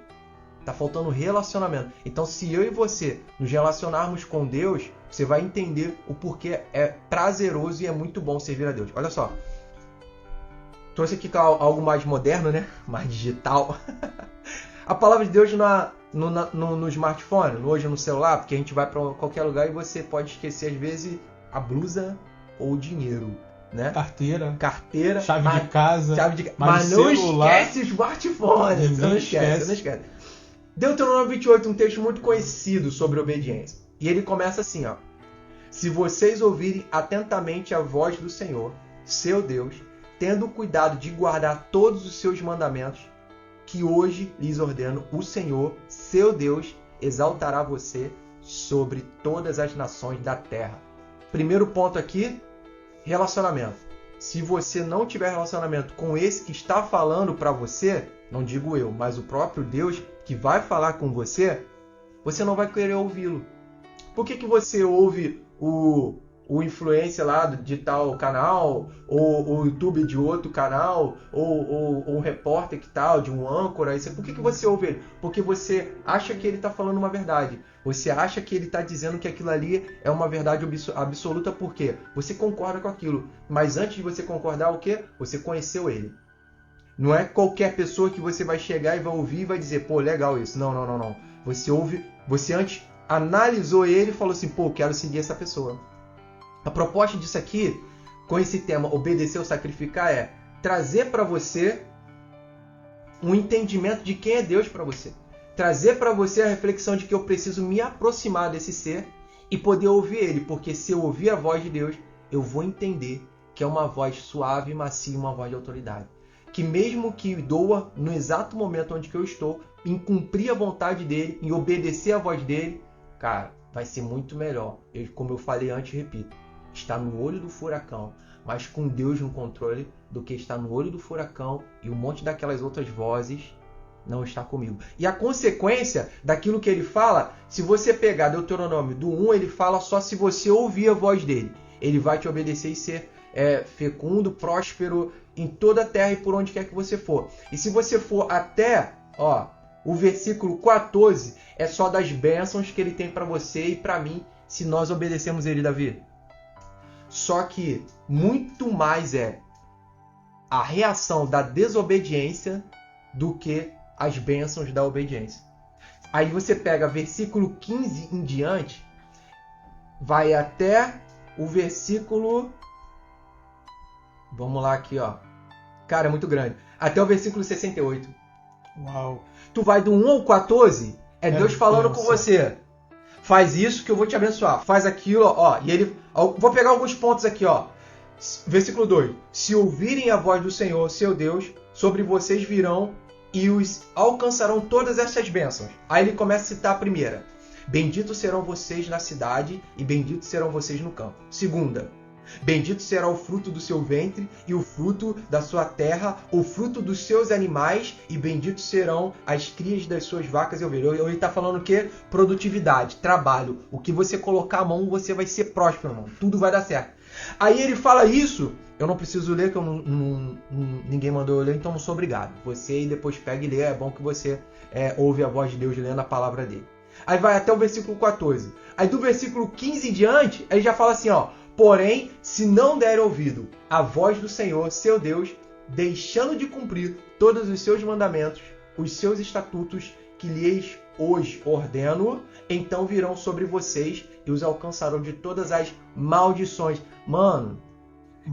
Speaker 2: Tá faltando relacionamento. Então se eu e você nos relacionarmos com Deus, você vai entender o porquê é prazeroso e é muito bom servir a Deus. Olha só. Trouxe aqui algo mais moderno, né? Mais digital. A palavra de Deus no smartphone, hoje no celular, porque a gente vai para qualquer lugar e você pode esquecer, às vezes, a blusa ou o dinheiro, né?
Speaker 1: Carteira, chave de casa,
Speaker 2: mas não esquece o smartphone. Você não esquece. Deuteronômio 28, um texto muito conhecido sobre obediência. E ele começa assim, ó. Se vocês ouvirem atentamente a voz do Senhor, seu Deus, tendo cuidado de guardar todos os seus mandamentos, que hoje lhes ordeno, o Senhor, seu Deus, exaltará você sobre todas as nações da terra. Primeiro ponto aqui, relacionamento. Se você não tiver relacionamento com esse que está falando para você, não digo eu, mas o próprio Deus que vai falar com você, você não vai querer ouvi-lo. Por que você ouve o influencer lá de tal canal, ou o YouTube de outro canal, ou um repórter que tal, de um âncora? Por que você ouve ele? Porque você acha que ele está falando uma verdade. Você acha que ele está dizendo que aquilo ali é uma verdade absoluta. Por quê? Você concorda com aquilo. Mas antes de você concordar, o quê? Você conheceu ele. Não é qualquer pessoa que você vai chegar e vai ouvir e vai dizer, pô, legal isso. Não. Você ouve, você antes analisou ele e falou assim, pô, quero seguir essa pessoa. A proposta disso aqui, com esse tema, obedecer ou sacrificar, é trazer para você um entendimento de quem é Deus para você. Trazer para você a reflexão de que eu preciso me aproximar desse ser e poder ouvir ele. Porque se eu ouvir a voz de Deus, eu vou entender que é uma voz suave, macia, uma voz de autoridade. Que mesmo que doa no exato momento onde que eu estou, em cumprir a vontade dele, em obedecer a voz dele, cara, vai ser muito melhor. Como eu falei antes, repito. Está no olho do furacão, mas com Deus no controle, do que estar no olho do furacão e um monte daquelas outras vozes não está comigo. E a consequência daquilo que ele fala, se você pegar Deuteronômio do 1, ele fala só se você ouvir a voz dele. Ele vai te obedecer e ser fecundo, próspero em toda a terra e por onde quer que você for. E se você for até o versículo 14, é só das bênçãos que ele tem para você e para mim, se nós obedecemos ele, Davi. Só que muito mais é a reação da desobediência do que as bênçãos da obediência. Aí você pega versículo 15 em diante, vai até o versículo... Vamos lá aqui, ó. Cara, é muito grande. Até o versículo 68.
Speaker 1: Uau.
Speaker 2: Tu vai do 1 ao 14, é Deus falando com você. Faz isso que eu vou te abençoar. Faz aquilo, ó. E ele... Vou pegar alguns pontos aqui, ó. Versículo 2. Se ouvirem a voz do Senhor, seu Deus, sobre vocês virão e os alcançarão todas essas bênçãos. Aí ele começa a citar a primeira. Benditos serão vocês na cidade e benditos serão vocês no campo. Segunda. Bendito será o fruto do seu ventre e o fruto da sua terra, o fruto dos seus animais, e benditos serão as crias das suas vacas e ovelhas. Ele está falando o quê? Produtividade, trabalho. O que você colocar a mão, você vai ser próspero, irmão. Tudo vai dar certo. Aí ele fala isso, eu não preciso ler, que ninguém mandou eu ler, então não sou obrigado. Você aí depois pega e lê, é bom que você ouve a voz de Deus lendo a palavra dele. Aí vai até o versículo 14. Aí do versículo 15 em diante, ele já fala assim, ó. Porém, se não der ouvido à voz do Senhor, seu Deus, deixando de cumprir todos os seus mandamentos, os seus estatutos que lhes hoje ordeno, então virão sobre vocês e os alcançarão de todas as maldições. Mano,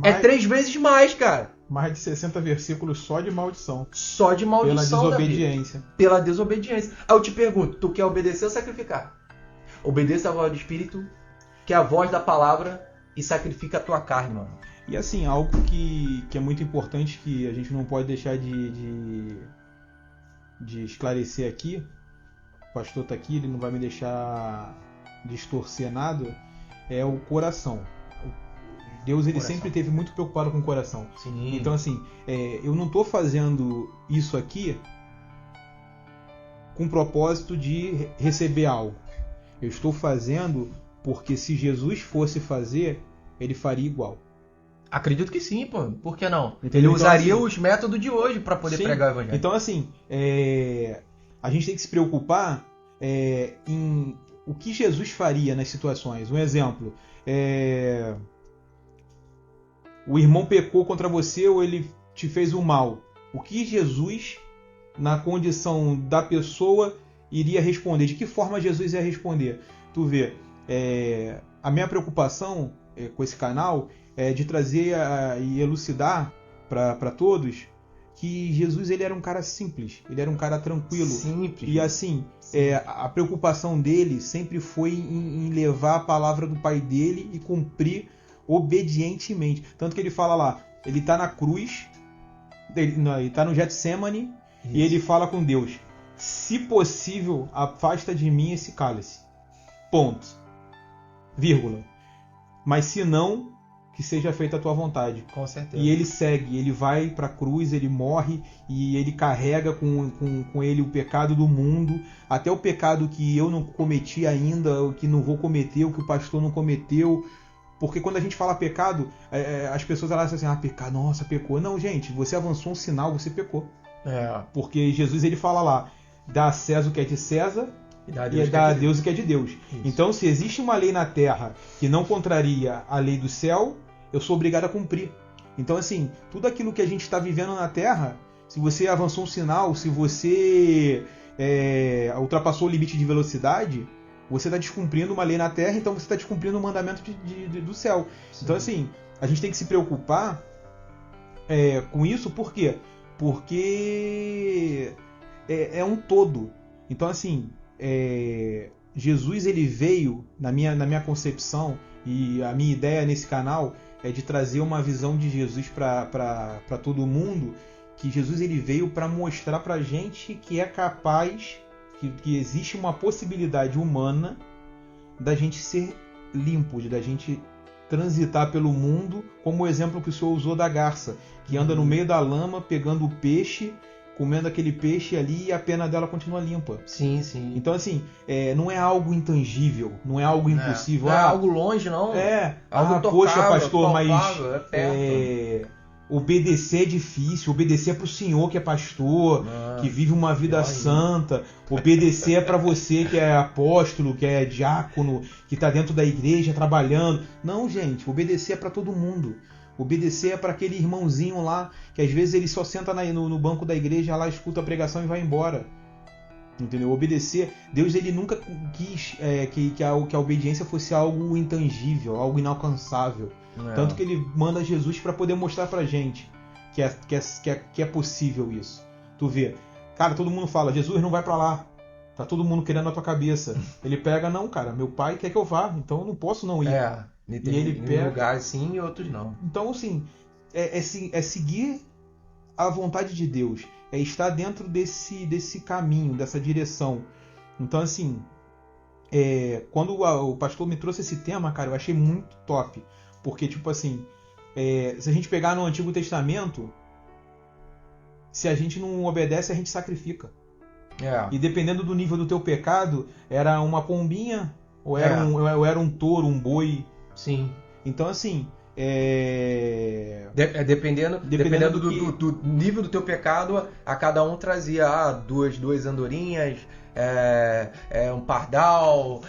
Speaker 2: é 3 vezes mais, cara.
Speaker 1: Mais de 60 versículos só de maldição.
Speaker 2: Só de maldição,
Speaker 1: pela desobediência.
Speaker 2: Davi. Pela desobediência. Aí eu te pergunto, tu quer obedecer ou sacrificar? Obedeça a voz do Espírito, que é a voz da palavra, e sacrifica a tua carne, mano.
Speaker 1: E assim, algo que é muito importante, que a gente não pode deixar de esclarecer aqui, o pastor tá aqui, ele não vai me deixar distorcer nada, é o coração. Deus, ele sempre esteve muito preocupado com o coração.
Speaker 2: Sim.
Speaker 1: Então assim, eu não tô fazendo isso aqui com o propósito de receber algo. Eu estou fazendo porque se Jesus fosse fazer, ele faria igual.
Speaker 2: Acredito que sim, pô. Por que não?
Speaker 1: Entendeu?
Speaker 2: Ele
Speaker 1: Então,
Speaker 2: usaria
Speaker 1: assim,
Speaker 2: os métodos de hoje para poder
Speaker 1: sim.
Speaker 2: pregar o evangelho.
Speaker 1: Então, assim, a gente tem que se preocupar em o que Jesus faria nas situações. Um exemplo, o irmão pecou contra você ou ele te fez o mal. O que Jesus, na condição da pessoa, iria responder? De que forma Jesus ia responder? Tu vê, a minha preocupação com esse canal é de trazer e elucidar para todos que Jesus ele era um cara simples, ele era um cara tranquilo.
Speaker 2: Simples.
Speaker 1: E assim, a preocupação dele sempre foi em levar a palavra do pai dele e cumprir obedientemente. Tanto que ele fala lá, ele está na cruz, ele está no Getsemane e ele fala com Deus: se possível, afasta de mim esse cálice. Ponto. Vírgula. Mas se não, que seja feita a tua vontade.
Speaker 2: Com certeza.
Speaker 1: E ele segue, ele vai para a cruz, ele morre e ele carrega com ele o pecado do mundo, até o pecado que eu não cometi ainda, o que não vou cometer, o que o pastor não cometeu. Porque quando a gente fala pecado, as pessoas elas dizem assim, pecado, nossa, pecou. Não, gente, você avançou um sinal, você pecou. Porque Jesus ele fala lá, dá a César o que é de César e dá a Deus o que é de Deus. Isso. Então, se existe uma lei na terra que não contraria a lei do céu, eu sou obrigado a cumprir. Então, assim, tudo aquilo que a gente está vivendo na terra, se você avançou um sinal, se você ultrapassou o limite de velocidade, você está descumprindo uma lei na terra, então você está descumprindo o mandamento do céu. Sim. Então, assim, a gente tem que se preocupar com isso, por quê? Porque é um todo. Então, assim, Jesus ele veio, na minha concepção, e a minha ideia nesse canal é de trazer uma visão de Jesus para todo mundo, que Jesus ele veio para mostrar para a gente que é capaz, que existe uma possibilidade humana da gente ser limpo, da gente transitar pelo mundo, como o exemplo que o senhor usou da garça, que anda no meio da lama, pegando o peixe, comendo aquele peixe ali e a pena dela continua limpa.
Speaker 2: Sim, sim.
Speaker 1: Então, assim, não é algo intangível, não é algo impossível.
Speaker 2: Não é algo longe, não.
Speaker 1: Algo tocável, poxa, pastor,
Speaker 2: palpável, mas
Speaker 1: perto. Obedecer é difícil, obedecer é pro senhor que é pastor, que vive uma vida santa, obedecer é para você que é apóstolo, que é diácono, que está dentro da igreja trabalhando. Não, gente, obedecer é para todo mundo. Obedecer é para aquele irmãozinho lá, que às vezes ele só senta no banco da igreja, lá escuta a pregação e vai embora. Entendeu? Obedecer. Deus ele nunca quis que a obediência fosse algo intangível, algo inalcançável. Tanto que ele manda Jesus para poder mostrar pra gente que é possível isso. Tu vê, cara, todo mundo fala, Jesus não vai para lá. Tá todo mundo querendo a tua cabeça. Ele pega, não, cara, meu pai quer que eu vá, então eu não posso não ir.
Speaker 2: E ele pega lugares sim e outros não.
Speaker 1: Então, assim, é seguir a vontade de Deus, é estar dentro desse caminho, dessa direção. Então, assim, quando o pastor me trouxe esse tema, cara, eu achei muito top. Porque, tipo assim, se a gente pegar no Antigo Testamento, se a gente não obedece, a gente sacrifica. E dependendo do nível do teu pecado, era uma pombinha, ou era um touro, um boi.
Speaker 2: Sim.
Speaker 1: Então, assim,
Speaker 2: dependendo do nível do teu pecado, a cada um trazia duas andorinhas, um pardal,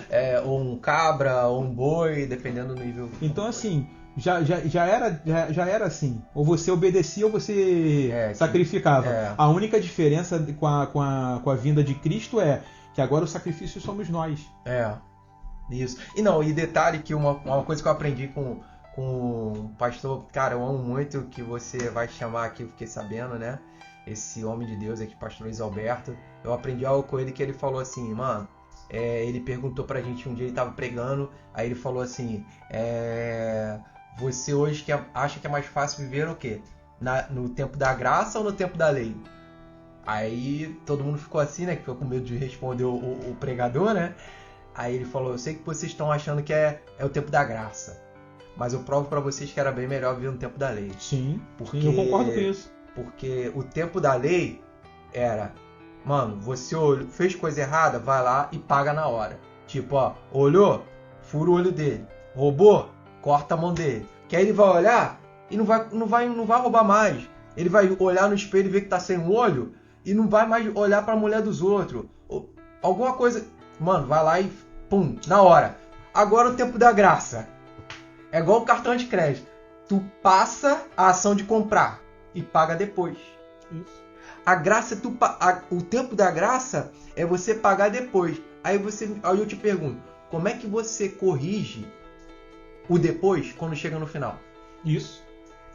Speaker 2: ou um cabra, ou um boi, dependendo do nível.
Speaker 1: Então, assim, já era assim. Ou você obedecia ou você sacrificava. A única diferença com a vinda de Cristo é que agora o sacrifício somos nós.
Speaker 2: Isso. E detalhe que uma coisa que eu aprendi com o pastor, cara, eu amo muito que você vai chamar aqui, eu fiquei sabendo, né? Esse homem de Deus aqui, pastor Luiz Alberto. Eu aprendi algo com ele que ele falou assim, mano, ele perguntou pra gente, um dia ele tava pregando, aí ele falou assim, você hoje acha que é mais fácil viver o quê? No tempo da graça ou no tempo da lei? Aí todo mundo ficou assim, né? Que ficou com medo de responder o pregador, né? Aí ele falou, eu sei que vocês estão achando que é o tempo da graça, mas eu provo pra vocês que era bem melhor viver no tempo da lei.
Speaker 1: Sim, eu concordo com isso.
Speaker 2: Porque o tempo da lei era, mano, você fez coisa errada, vai lá e paga na hora. Tipo, olhou, fura o olho dele. Roubou, corta a mão dele. Que aí ele vai olhar, e não vai roubar mais. Ele vai olhar no espelho e ver que tá sem olho e não vai mais olhar pra mulher dos outros. Alguma coisa... Mano, vai lá e pum, na hora. Agora o tempo da graça. É igual o cartão de crédito. Tu passa a ação de comprar e paga depois.
Speaker 1: Isso.
Speaker 2: A graça, o tempo da graça é você pagar depois. Aí eu te pergunto, como é que você corrige o depois quando chega no final?
Speaker 1: Isso.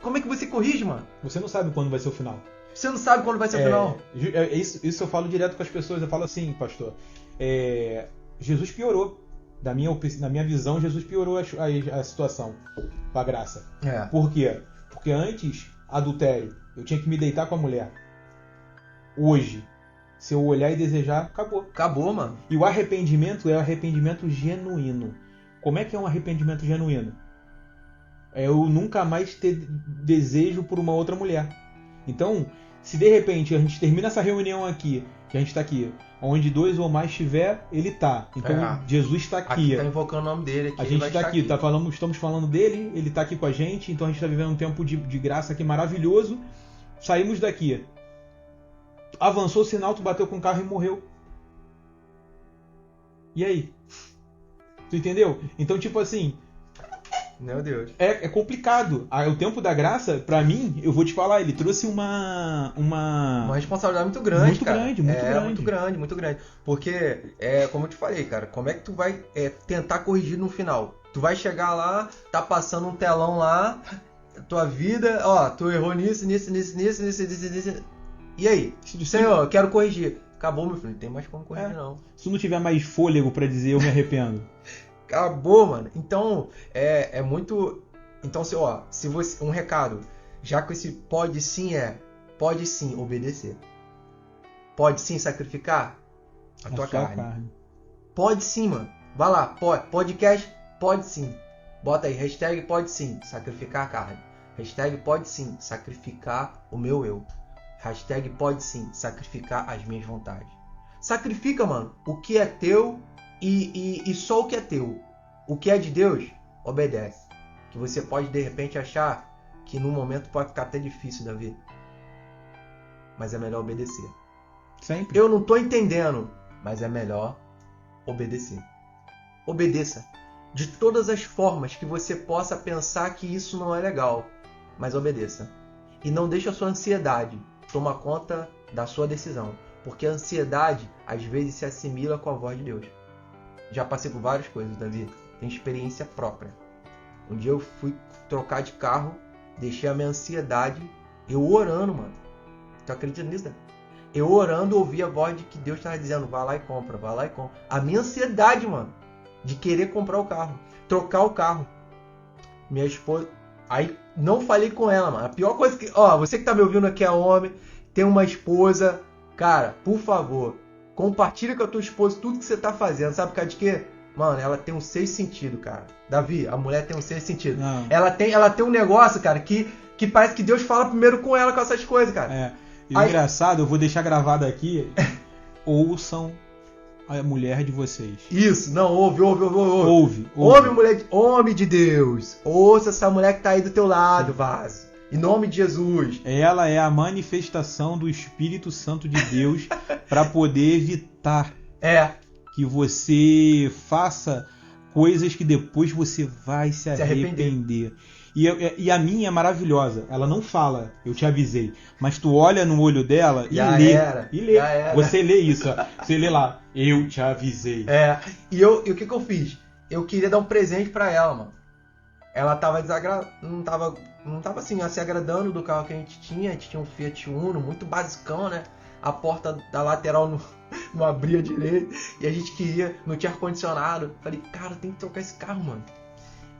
Speaker 2: Como é que você corrige, mano?
Speaker 1: Você não sabe quando vai ser o final.
Speaker 2: Você não sabe quando vai ser o final.
Speaker 1: Isso eu falo direto com as pessoas. Eu falo assim, pastor. Jesus piorou. Na minha visão, Jesus piorou a situação com a graça. Por quê? Porque antes, adultério, eu tinha que me deitar com a mulher. Hoje, se eu olhar e desejar, acabou.
Speaker 2: Acabou, mano.
Speaker 1: E o arrependimento é o arrependimento genuíno. Como é que é um arrependimento genuíno? É eu nunca mais ter desejo por uma outra mulher. Então, se de repente a gente termina essa reunião aqui, que a gente está aqui, onde 2 ou mais estiver, ele está. Então, Jesus está aqui.
Speaker 2: Aqui está invocando o nome dele. Aqui
Speaker 1: a gente está aqui, estamos falando dele, ele está aqui com a gente, então a gente está vivendo um tempo de graça aqui maravilhoso. Saímos daqui. Avançou o sinal, tu bateu com o carro e morreu. E aí? Tu entendeu? Então, tipo assim...
Speaker 2: Meu Deus.
Speaker 1: É complicado. O tempo da graça, pra mim, eu vou te falar, ele trouxe uma
Speaker 2: responsabilidade muito grande,
Speaker 1: muito
Speaker 2: cara.
Speaker 1: Grande.
Speaker 2: Muito grande. Porque, como eu te falei, cara, como é que tu vai tentar corrigir no final? Tu vai chegar lá, tá passando um telão lá, tua vida, ó, tu errou nisso. E aí? Senhor, eu quero corrigir. Acabou, meu filho, não tem mais como corrigir, não.
Speaker 1: Se tu não tiver mais fôlego pra dizer eu me arrependo.
Speaker 2: Acabou, mano. Então, é muito... Então, se você... Um recado. Já que esse pode sim pode sim obedecer. Pode sim sacrificar a tua carne. Pode sim, mano. Vai lá, podcast, pode sim. Bota aí, hashtag pode sim, sacrificar a carne. Hashtag pode sim, sacrificar o meu eu. Hashtag pode sim, sacrificar as minhas vontades. Sacrifica, mano, o que é teu e só o que é teu. O que é de Deus, obedece. Que você pode, de repente, achar que no momento pode ficar até difícil, Davi. Mas é melhor obedecer.
Speaker 1: Sempre.
Speaker 2: Eu não tô entendendo, mas é melhor obedecer. Obedeça. De todas as formas que você possa pensar que isso não é legal. Mas obedeça. E não deixe a sua ansiedade tomar conta da sua decisão. Porque a ansiedade, às vezes, se assimila com a voz de Deus. Já passei por várias coisas, Davi. Tenho experiência própria. Um dia eu fui trocar de carro, deixei a minha ansiedade, eu orando, mano. Tu acredita nisso, Davi? Eu orando, ouvi a voz de que Deus estava dizendo, vai lá e compra, vai lá e compra. A minha ansiedade, mano, de querer comprar o carro, trocar o carro. Minha esposa... Aí não falei com ela, mano. A pior coisa que... Ó, você que tá me ouvindo aqui é homem, tem uma esposa... Cara, por favor, compartilha com a tua esposa tudo que você tá fazendo. Sabe por causa de quê? Mano, ela tem um sexto sentido, cara. Davi, a mulher tem um sexto sentido. Não. Ela tem um negócio, cara, que parece que Deus fala primeiro com ela com essas coisas, cara.
Speaker 1: E o engraçado, eu vou deixar gravado aqui. Ouçam a mulher de vocês.
Speaker 2: Isso, não, ouve.
Speaker 1: Ouve,
Speaker 2: mulher, homem de Deus. Ouça essa mulher que tá aí do teu lado, vaso. Em nome de Jesus.
Speaker 1: Ela é a manifestação do Espírito Santo de Deus para poder evitar que você faça coisas que depois você vai se arrepender. E a minha é maravilhosa. Ela não fala, eu te avisei. Mas tu olha no olho dela e lê. E lê. Você lê isso. Você lê lá, eu te avisei.
Speaker 2: E o que eu fiz? Eu queria dar um presente pra ela, mano. Ela tava não tava assim, se agradando do carro que a gente tinha. A gente tinha um Fiat Uno, muito basicão, né? A porta da lateral não abria direito. E a gente queria, não tinha ar-condicionado. Falei, cara, tem que trocar esse carro, mano.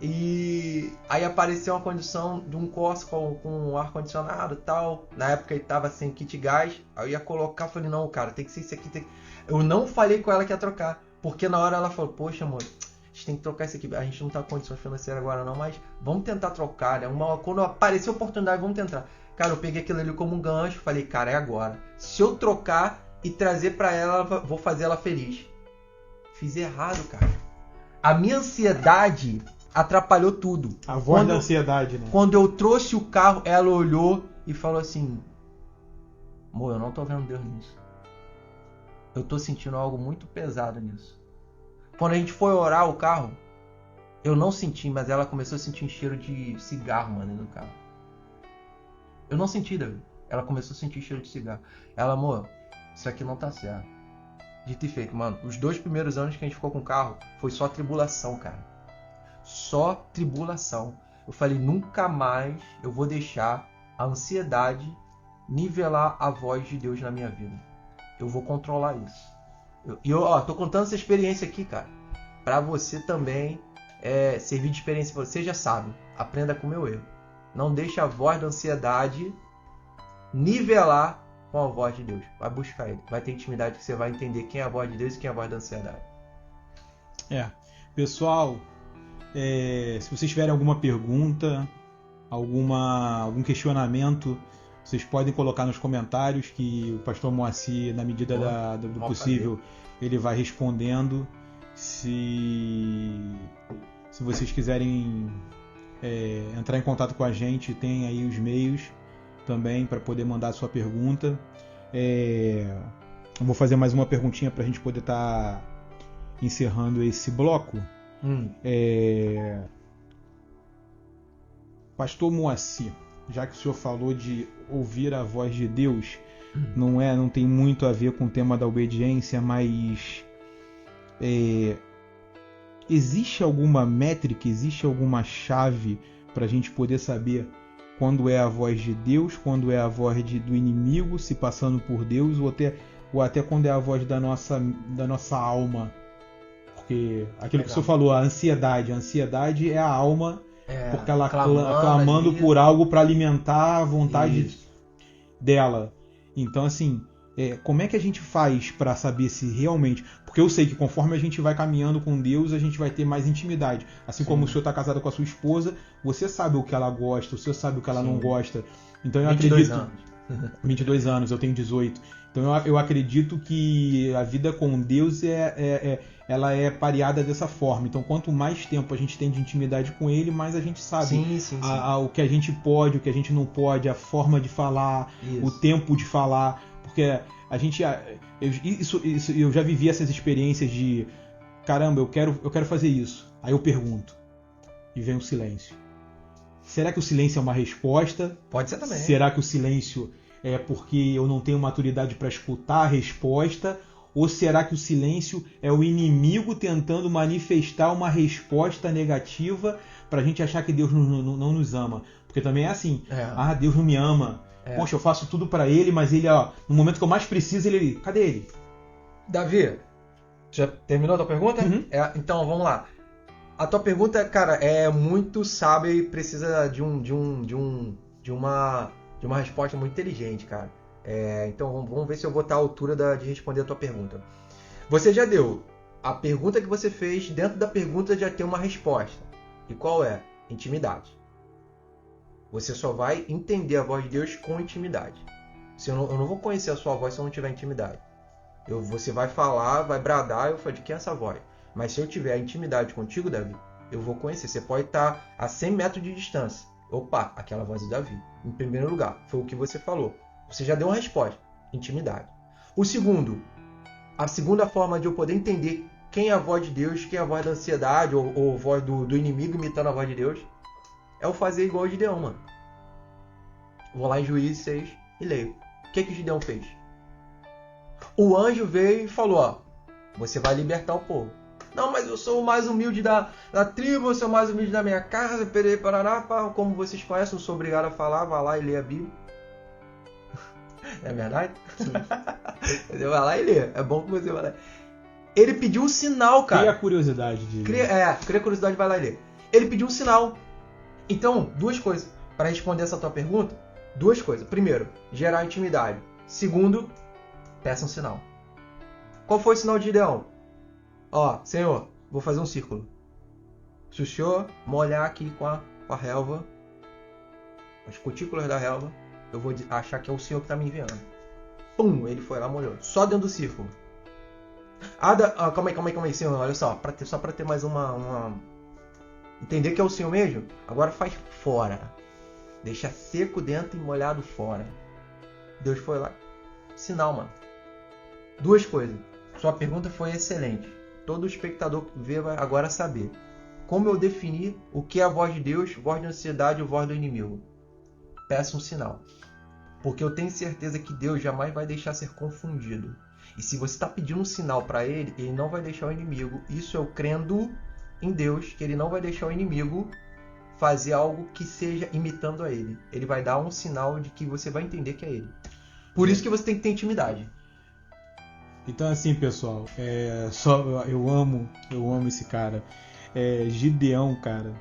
Speaker 2: E aí apareceu uma condição de um Corsa com ar-condicionado e tal. Na época ele tava sem kit gás. Aí eu ia colocar, falei, não, cara, tem que ser isso aqui. Eu não falei com ela que ia trocar. Porque na hora ela falou, poxa, amor, a gente tem que trocar isso aqui. A gente não tá com condições financeiras agora não, mas vamos tentar trocar, né? Quando aparecer a oportunidade, vamos tentar. Cara, eu peguei aquilo ali como um gancho. Falei, cara, é agora. Se eu trocar e trazer pra ela, vou fazer ela feliz. Fiz errado, cara. A minha ansiedade atrapalhou tudo.
Speaker 1: A voz da ansiedade, né?
Speaker 2: Quando eu trouxe o carro, ela olhou e falou assim: amor, eu não tô vendo Deus nisso. Eu tô sentindo algo muito pesado nisso. Quando a gente foi orar o carro, eu não senti, mas ela começou a sentir um cheiro de cigarro, mano, no carro. Eu não senti, Davi. Ela começou a sentir cheiro de cigarro. Ela, amor, isso aqui não tá certo. Dito e feito, mano. Os 2 primeiros anos que a gente ficou com o carro, foi só tribulação, cara. Só tribulação. Eu falei, nunca mais eu vou deixar a ansiedade nivelar a voz de Deus na minha vida. Eu vou controlar isso. Eu tô contando essa experiência aqui, cara, pra você também servir de experiência. Você já sabe, aprenda com o meu erro. Não deixe a voz da ansiedade nivelar com a voz de Deus. Vai buscar ele. Vai ter intimidade que você vai entender quem é a voz de Deus e quem é a voz da ansiedade.
Speaker 1: Pessoal, se vocês tiverem alguma pergunta, algum questionamento, vocês podem colocar nos comentários que o pastor Moacir, na medida do possível, ele vai respondendo. Se vocês quiserem entrar em contato com a gente, tem aí os meios também para poder mandar a sua pergunta. Eu vou fazer mais uma perguntinha para a gente poder estar encerrando esse bloco. Pastor Moacir, já que o senhor falou de ouvir a voz de Deus, não tem muito a ver com o tema da obediência, mas existe alguma métrica, existe alguma chave para a gente poder saber quando é a voz de Deus, quando é a voz do inimigo se passando por Deus, ou até quando é a voz da nossa alma? Porque aquilo que o senhor falou, a ansiedade é a alma, porque ela clamando por algo para alimentar a vontade dela. Então, assim, como é que a gente faz para saber se realmente... Porque eu sei que conforme a gente vai caminhando com Deus, a gente vai ter mais intimidade. Assim como o senhor está casado com a sua esposa, você sabe o que ela gosta, o senhor sabe o que ela não gosta. Então eu
Speaker 2: 22
Speaker 1: acredito...
Speaker 2: anos.
Speaker 1: 22 anos, eu tenho 18. Então eu acredito que a vida com Deus ela é pareada dessa forma. Então quanto mais tempo a gente tem de intimidade com Ele, mais a gente sabe o que a gente pode, o que a gente não pode, a forma de falar, o tempo de falar. Porque a gente... eu já vivi essas experiências de... Caramba, eu quero fazer isso. Aí eu pergunto. E vem o silêncio. Será que o silêncio é uma resposta?
Speaker 2: Pode ser também.
Speaker 1: Será que o silêncio é porque eu não tenho maturidade para escutar a resposta? Ou será que o silêncio é o inimigo tentando manifestar uma resposta negativa para a gente achar que Deus não nos ama? Porque também é assim. Deus não me ama. Poxa, eu faço tudo para Ele, mas Ele, no momento que eu mais preciso, Ele... Cadê Ele?
Speaker 2: Davi, já terminou a tua pergunta?
Speaker 1: Uhum.
Speaker 2: Então, vamos lá. A tua pergunta, cara, é muito sábia e precisa de uma resposta muito inteligente, cara. Então, vamos ver se eu vou estar à altura de responder a tua pergunta. Você já deu a pergunta que você fez, dentro da pergunta já tem uma resposta. E qual é? Intimidade. Você só vai entender a voz de Deus com intimidade. Eu não vou conhecer a sua voz se eu não tiver intimidade. Você vai falar, vai bradar, eu falo, de quem é essa voz? Mas se eu tiver a intimidade contigo, Davi, eu vou conhecer. Você pode estar a 100 metros de distância. Opa, aquela voz do Davi. Em primeiro lugar, foi o que você falou. Você já deu uma resposta. Intimidade. A segunda forma de eu poder entender quem é a voz de Deus, quem é a voz da ansiedade ou a voz do inimigo imitando a voz de Deus, é o fazer igual o Gideão, mano. Vou lá em Juízes 6 e leio. O que o Gideão fez? O anjo veio e falou, você vai libertar o povo. Não, mas eu sou o mais humilde da tribo, eu sou o mais humilde da minha casa, perei, parará, como vocês conhecem, não sou obrigado a falar, vai lá e lê a Bíblia. Não é verdade? Você vai lá e lê, é bom que você vai lá. Ele pediu um sinal, cara.
Speaker 1: Cria a curiosidade.
Speaker 2: Cria a curiosidade, vai lá e lê. Ele pediu um sinal. Então, 2 coisas. Para responder essa tua pergunta, 2 coisas. Primeiro, gerar intimidade. Segundo, peça um sinal. Qual foi o sinal de Gideão? Senhor, vou fazer um círculo. Se o senhor molhar aqui com a relva, as cutículas da relva, eu vou achar que é o senhor que está me enviando. Pum, ele foi lá e molhou. Só dentro do círculo. Calma aí, senhor. Olha só, só para ter mais uma Entender que é o Senhor mesmo? Agora faz fora. Deixa seco dentro e molhado fora. Deus foi lá. Sinal, mano. 2 coisas. Sua pergunta foi excelente. Todo espectador que vê vai agora saber. Como eu definir o que é a voz de Deus, voz da ansiedade ou voz do inimigo? Peça um sinal. Porque eu tenho certeza que Deus jamais vai deixar ser confundido. E se você está pedindo um sinal para Ele, Ele não vai deixar o inimigo. Isso eu crendo em Deus, que Ele não vai deixar o inimigo fazer algo que seja imitando a Ele. Ele vai dar um sinal de que você vai entender que é Ele. Por isso que você tem que ter intimidade.
Speaker 1: Então assim, pessoal, eu amo esse cara. Gideão, cara,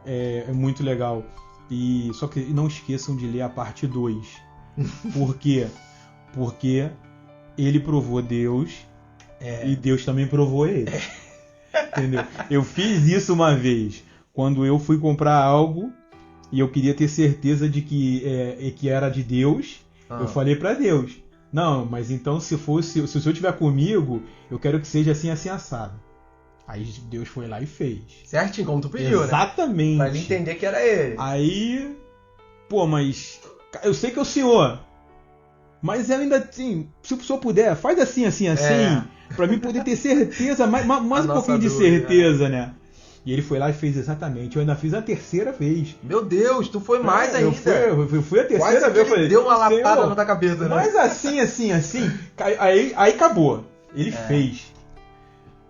Speaker 1: é muito legal. E só que não esqueçam de ler a parte 2. Por quê? Porque ele provou Deus e Deus também provou ele. Entendeu? Eu fiz isso uma vez, quando eu fui comprar algo e eu queria ter certeza de que era de Deus. Eu falei pra Deus: não, mas então se o Senhor estiver comigo, eu quero que seja assim, assim, assado. Aí Deus foi lá e fez.
Speaker 2: Certinho, como tu pediu,
Speaker 1: exatamente,
Speaker 2: né? Pra ele entender que era ele.
Speaker 1: Aí, mas eu sei que é o Senhor. Mas eu ainda, assim, se o senhor puder, faz assim, pra mim poder ter certeza, mais um pouquinho de certeza, né? E ele foi lá e fez exatamente. Eu ainda fiz a 3ª vez.
Speaker 2: Meu Deus, tu foi mais ainda.
Speaker 1: Eu fui a 3ª vez.
Speaker 2: Ele deu uma lapada na tua cabeça, né?
Speaker 1: Mas assim. Aí acabou. Ele fez.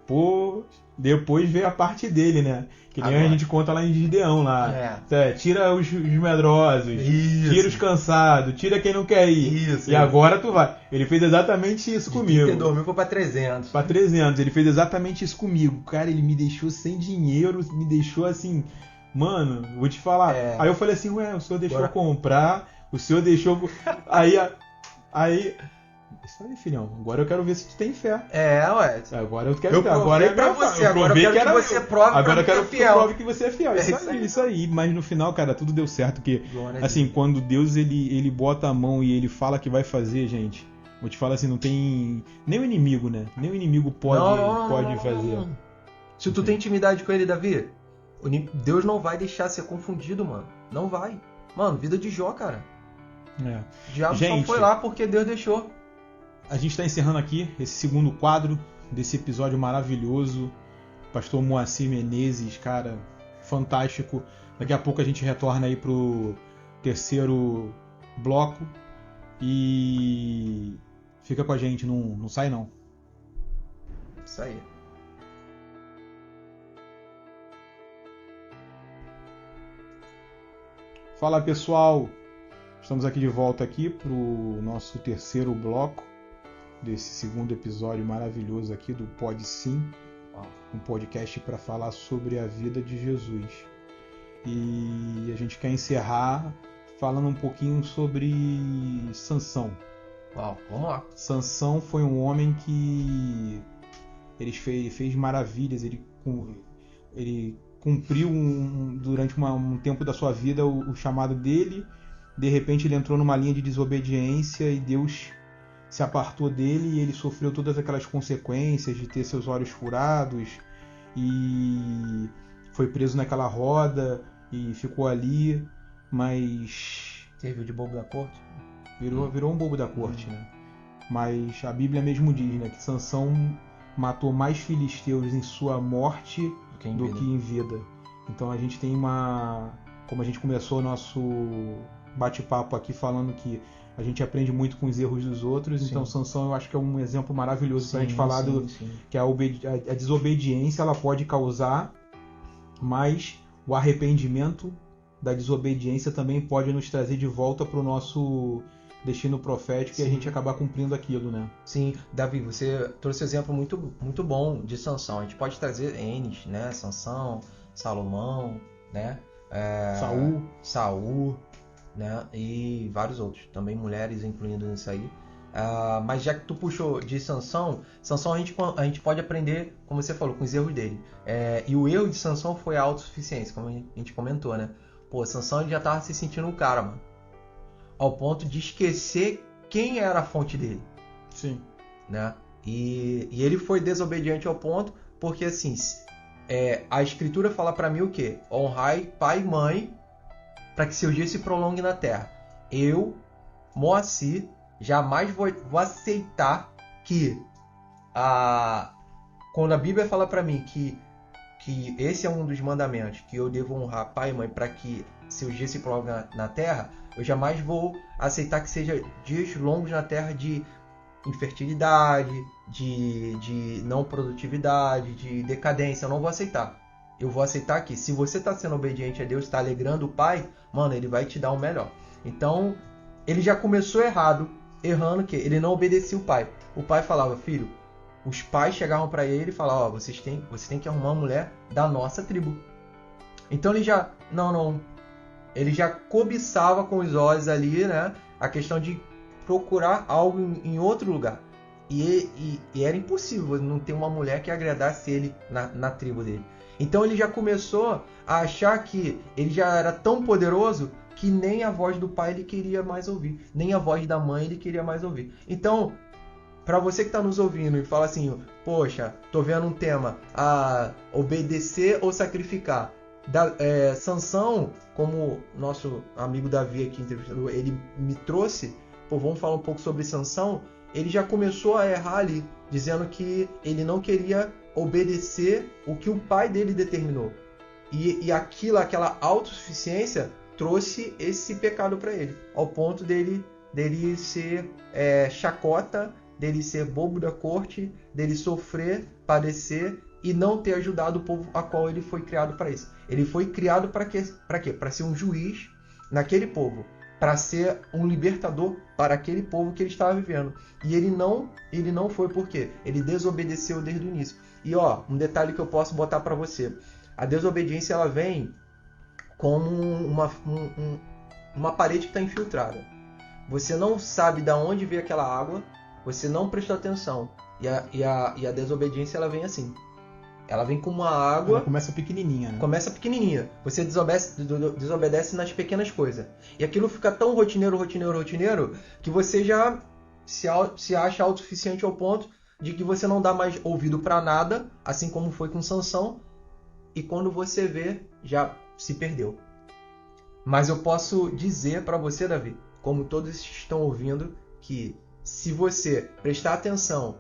Speaker 1: Pô, depois veio a parte dele, né? Que nem a gente conta lá em Gideão lá. Tira os medrosos, tira os cansados, tira quem não quer ir. E agora tu vai. Ele fez exatamente isso comigo.
Speaker 2: Ele dormiu, foi pra 300.
Speaker 1: Pra 300. Ele fez exatamente isso comigo. Cara, ele me deixou sem dinheiro, me deixou assim... Mano, vou te falar. Aí eu falei assim, o senhor deixou eu comprar, o senhor deixou... Aí... Isso aí, filhão. Agora eu quero ver se tu tem fé.
Speaker 2: Ué.
Speaker 1: Agora eu quero ver. Agora
Speaker 2: é pra você. Agora eu quero que você prove.
Speaker 1: Agora eu quero que você prove que você é fiel. Isso aí. Mas no final, cara, tudo deu certo. Porque, assim, quando Deus ele bota a mão e ele fala que vai fazer, gente, vou te falar assim, não tem... Nem o inimigo, né? Nem o inimigo pode fazer.
Speaker 2: Se tu tem intimidade com ele, Davi, Deus não vai deixar ser confundido, mano. Não vai. Mano, vida de Jó, cara. O diabo só foi lá porque Deus deixou.
Speaker 1: A gente está encerrando aqui esse 2º quadro desse episódio maravilhoso. Pastor Moacir Menezes, cara, fantástico. Daqui a pouco a gente retorna aí pro 3º bloco. E fica com a gente, não sai não.
Speaker 2: Isso aí.
Speaker 1: Fala, pessoal. Estamos aqui de volta aqui pro nosso 3º bloco desse 2º episódio maravilhoso aqui do Pode Sim, um podcast para falar sobre a vida de Jesus. E a gente quer encerrar falando um pouquinho sobre Sansão.
Speaker 2: Vamos lá.
Speaker 1: Sansão foi um homem que ele fez maravilhas, ele cumpriu durante um tempo da sua vida o chamado dele. De repente ele entrou numa linha de desobediência e Deus se apartou dele e ele sofreu todas aquelas consequências de ter seus olhos furados e foi preso naquela roda e ficou ali, mas...
Speaker 2: Serviu de bobo da corte?
Speaker 1: Virou um bobo da corte, né? Mas a Bíblia mesmo diz, né, que Sansão matou mais filisteus em sua morte do que em vida. Então a gente tem como a gente começou o nosso bate-papo aqui falando que a gente aprende muito com os erros dos outros. Sim. Então Sansão eu acho que é um exemplo maravilhoso para a gente falar que a desobediência ela pode causar, mas o arrependimento da desobediência também pode nos trazer de volta para o nosso destino profético e a gente acabar cumprindo aquilo, né?
Speaker 2: Sim, Davi, você trouxe um exemplo muito, muito bom de Sansão. A gente pode trazer Enes, né? Sansão, Salomão, né? Saul, né? E vários outros, também mulheres incluindo nisso aí. Mas já que tu puxou de Sansão a gente pode aprender, como você falou, com os erros dele. E o erro de Sansão foi a autossuficiência, como a gente comentou, né? Pô, Sansão já tava se sentindo um cara, mano. Ao ponto de esquecer quem era a fonte dele.
Speaker 1: Sim.
Speaker 2: Né? E ele foi desobediente ao ponto, porque assim, A escritura fala para mim o quê? Honrai pai e mãe para que seus dias se prolonguem na terra. Eu, Moacir, jamais vou aceitar que quando a Bíblia fala para mim que esse é um dos mandamentos, que eu devo honrar pai e mãe para que seus dias se prolonguem na terra, eu jamais vou aceitar que seja dias longos na terra de infertilidade, de não produtividade, de decadência. Eu não vou aceitar. Eu vou aceitar que se você está sendo obediente a Deus, está alegrando o Pai, mano, Ele vai te dar o melhor. Então, ele já começou errando que ele não obedecia o pai. O pai falava, filho, os pais chegavam para ele e falavam, você tem que arrumar uma mulher da nossa tribo. Então ele já, ele já cobiçava com os olhos ali, né, a questão de procurar algo em outro lugar. E era impossível não ter uma mulher que agradasse ele na tribo dele. Então ele já começou a achar que ele já era tão poderoso que nem a voz do pai ele queria mais ouvir, nem a voz da mãe ele queria mais ouvir. Então, para você que está nos ouvindo e fala assim, poxa, tô vendo um tema, obedecer ou sacrificar. Sansão, como nosso amigo Davi aqui entrevistador, ele me trouxe, vamos falar um pouco sobre Sansão. Ele já começou a errar ali, dizendo que ele não queria obedecer o que o pai dele determinou. E aquela autossuficiência trouxe esse pecado para ele, ao ponto dele ser chacota, dele ser bobo da corte, dele sofrer, padecer e não ter ajudado o povo a qual ele foi criado para isso. Ele foi criado para quê? Para ser um juiz naquele povo, para ser um libertador para aquele povo que ele estava vivendo. E ele não foi, por quê? Ele desobedeceu desde o início. E um detalhe que eu posso botar para você. A desobediência ela vem como uma parede que está infiltrada. Você não sabe de onde veio aquela água, você não prestou atenção. E a desobediência ela vem assim. Ela vem com uma água...
Speaker 1: Ela começa pequenininha, né?
Speaker 2: Começa pequenininha. Você desobedece nas pequenas coisas. E aquilo fica tão rotineiro, que você já se acha autossuficiente ao ponto de que você não dá mais ouvido para nada, assim como foi com Sansão. E quando você vê, já se perdeu. Mas eu posso dizer para você, Davi, como todos estão ouvindo, que se você prestar atenção,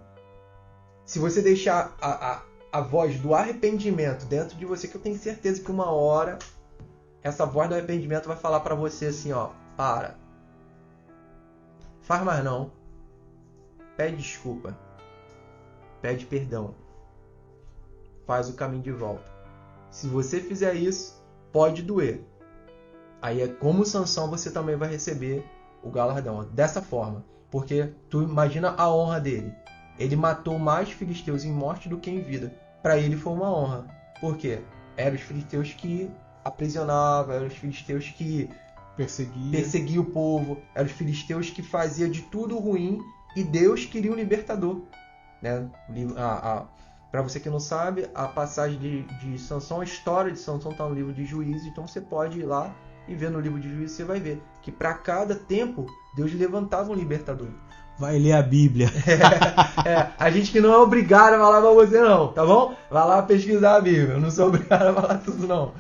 Speaker 2: se você deixar a voz do arrependimento dentro de você, que eu tenho certeza que uma hora essa voz do arrependimento vai falar para você assim, para. Faz mais não. Pede desculpa. Pede perdão. Faz o caminho de volta. Se você fizer isso, pode doer. Aí, como Sansão, você também vai receber o galardão. Dessa forma. Porque tu imagina a honra dele. Ele matou mais filisteus em morte do que em vida. Para ele foi uma honra. Por quê? Eram os filisteus que aprisionavam, eram os filisteus que perseguiam o povo, eram os filisteus que faziam de tudo ruim e Deus queria um libertador. Né? Para você que não sabe, a passagem de Sansão, a história de Sansão está no livro de Juízes, então você pode ir lá e ver no livro de Juízes, você vai ver que para cada tempo Deus levantava um libertador.
Speaker 1: Vai ler a Bíblia.
Speaker 2: A gente que não é obrigado a falar pra você não, tá bom? Vai lá pesquisar a Bíblia, eu não sou obrigado a falar tudo não.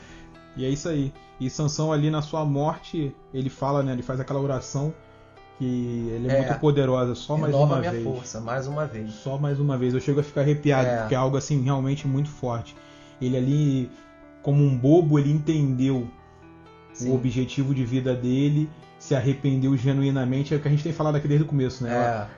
Speaker 1: E é isso aí. E Sansão ali na sua morte, ele fala, né? Ele faz aquela oração que ele é muito poderosa. Só mais uma vez.
Speaker 2: Renova minha força, mais uma vez.
Speaker 1: Só mais uma vez. Eu chego a ficar arrepiado, porque é algo assim realmente muito forte. Ele ali, como um bobo, ele entendeu o objetivo de vida dele, se arrependeu genuinamente. É o que a gente tem falado aqui desde o começo, né?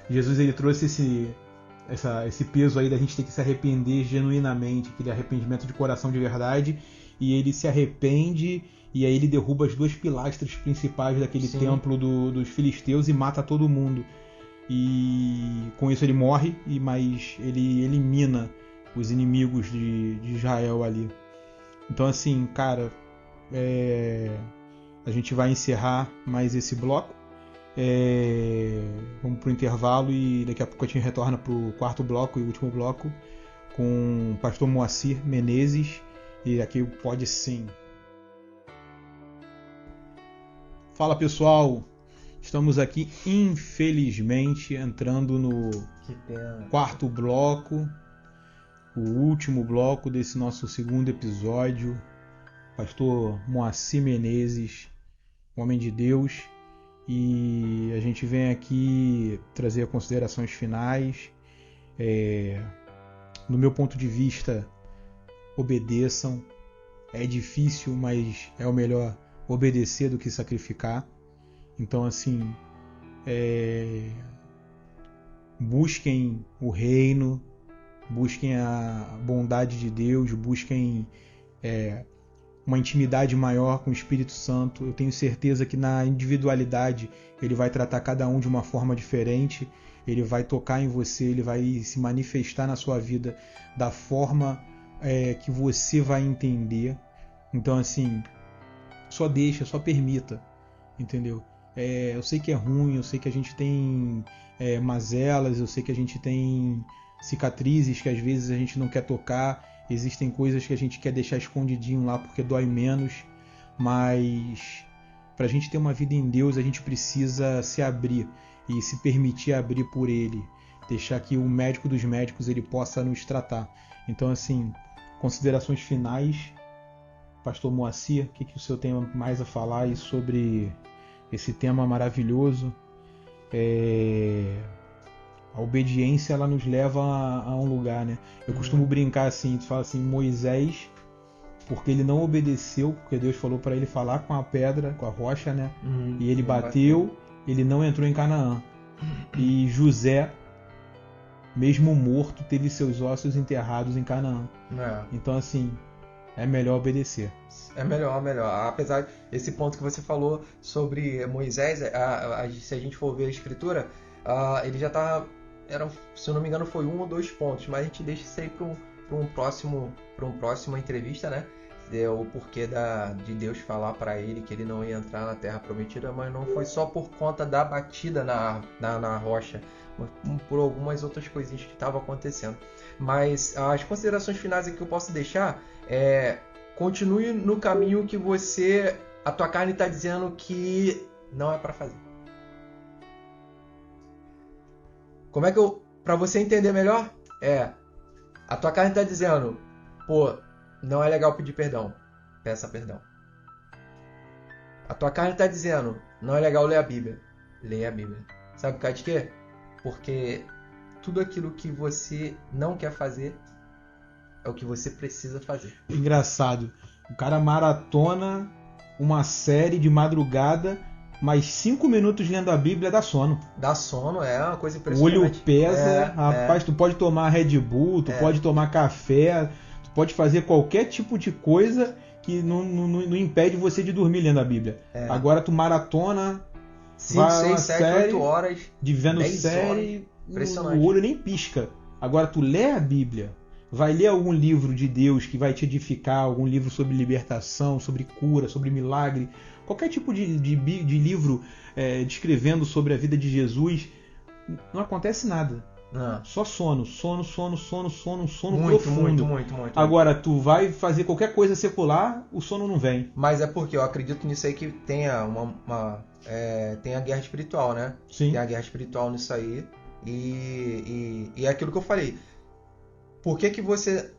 Speaker 1: Jesus, ele trouxe esse peso aí da gente ter que se arrepender genuinamente, aquele arrependimento de coração de verdade, e ele se arrepende, e aí ele derruba as duas pilastras principais daquele templo dos filisteus e mata todo mundo. E com isso ele morre, mas ele elimina os inimigos de Israel ali. Então assim, cara, a gente vai encerrar mais esse bloco. Vamos pro intervalo e daqui a pouco a gente retorna pro quarto bloco e último bloco com o pastor Moacir Menezes e aqui o Pode Sim. Fala pessoal, estamos aqui infelizmente entrando no quarto bloco o último bloco desse nosso segundo episódio. Pastor Moacir Menezes, homem de Deus, e a gente vem aqui trazer considerações finais. No meu ponto de vista, obedeçam. É difícil, mas é o melhor obedecer do que sacrificar. Então, assim, busquem o reino, busquem a bondade de Deus, busquem uma intimidade maior com o Espírito Santo. Eu tenho certeza que na individualidade ele vai tratar cada um de uma forma diferente, ele vai tocar em você, ele vai se manifestar na sua vida da forma que você vai entender. Então, assim, só deixa, só permita, entendeu? Eu sei que é ruim, eu sei que a gente tem mazelas, eu sei que a gente tem cicatrizes que às vezes a gente não quer tocar, existem coisas que a gente quer deixar escondidinho lá porque dói menos, mas para a gente ter uma vida em Deus a gente precisa se abrir e se permitir abrir por Ele, deixar que o médico dos médicos ele possa nos tratar. Então, assim, considerações finais, Pastor Moacir, o que o senhor tem mais a falar aí sobre esse tema maravilhoso? A obediência ela nos leva a um lugar, né? Eu costumo brincar assim, tu fala assim, Moisés, porque ele não obedeceu, porque Deus falou para ele falar com a pedra, com a rocha, né? E ele bateu, ele não entrou em Canaã. E José, mesmo morto, teve seus ossos enterrados em Canaã. Então, assim, é melhor obedecer.
Speaker 2: É melhor. Apesar desse ponto que você falou sobre Moisés, se a gente for ver a escritura, ele já tá... se eu não me engano, foi 1 ou 2 pontos, mas a gente deixa isso aí para um próximo entrevista, né? O porquê de Deus falar para ele que ele não ia entrar na Terra Prometida, mas não foi só por conta da batida na rocha, mas por algumas outras coisinhas que estavam acontecendo. Mas as considerações finais que eu posso deixar continue no caminho que a tua carne está dizendo que não é para fazer. Como é que para você entender melhor? A tua carne está dizendo, pô, não é legal pedir perdão. Peça perdão. A tua carne está dizendo, não é legal ler a Bíblia. Leia a Bíblia. Sabe por causa de quê? Porque tudo aquilo que você não quer fazer é o que você precisa fazer.
Speaker 1: Engraçado. O cara maratona uma série de madrugada, mas 5 minutos lendo a Bíblia dá sono.
Speaker 2: Dá sono, é uma coisa
Speaker 1: O
Speaker 2: impressionante.
Speaker 1: olho pesa, rapaz, tu pode tomar Red Bull, tu pode tomar café, tu pode fazer qualquer tipo de coisa que não impede você de dormir lendo a Bíblia. Agora tu maratona
Speaker 2: 5, 6, 7, 8 horas
Speaker 1: de vendo série, o olho nem pisca. Agora tu lê a Bíblia, vai ler algum livro de Deus que vai te edificar, algum livro sobre libertação, sobre cura, sobre milagre, qualquer tipo de livro descrevendo sobre a vida de Jesus, não acontece nada. Só sono
Speaker 2: muito
Speaker 1: profundo.
Speaker 2: Muito.
Speaker 1: Agora, tu vai fazer qualquer coisa secular, o sono não vem.
Speaker 2: Mas é porque eu acredito nisso aí que tenha tem a guerra espiritual, né?
Speaker 1: Sim.
Speaker 2: Tem a guerra espiritual nisso aí. E é aquilo que eu falei. Por que você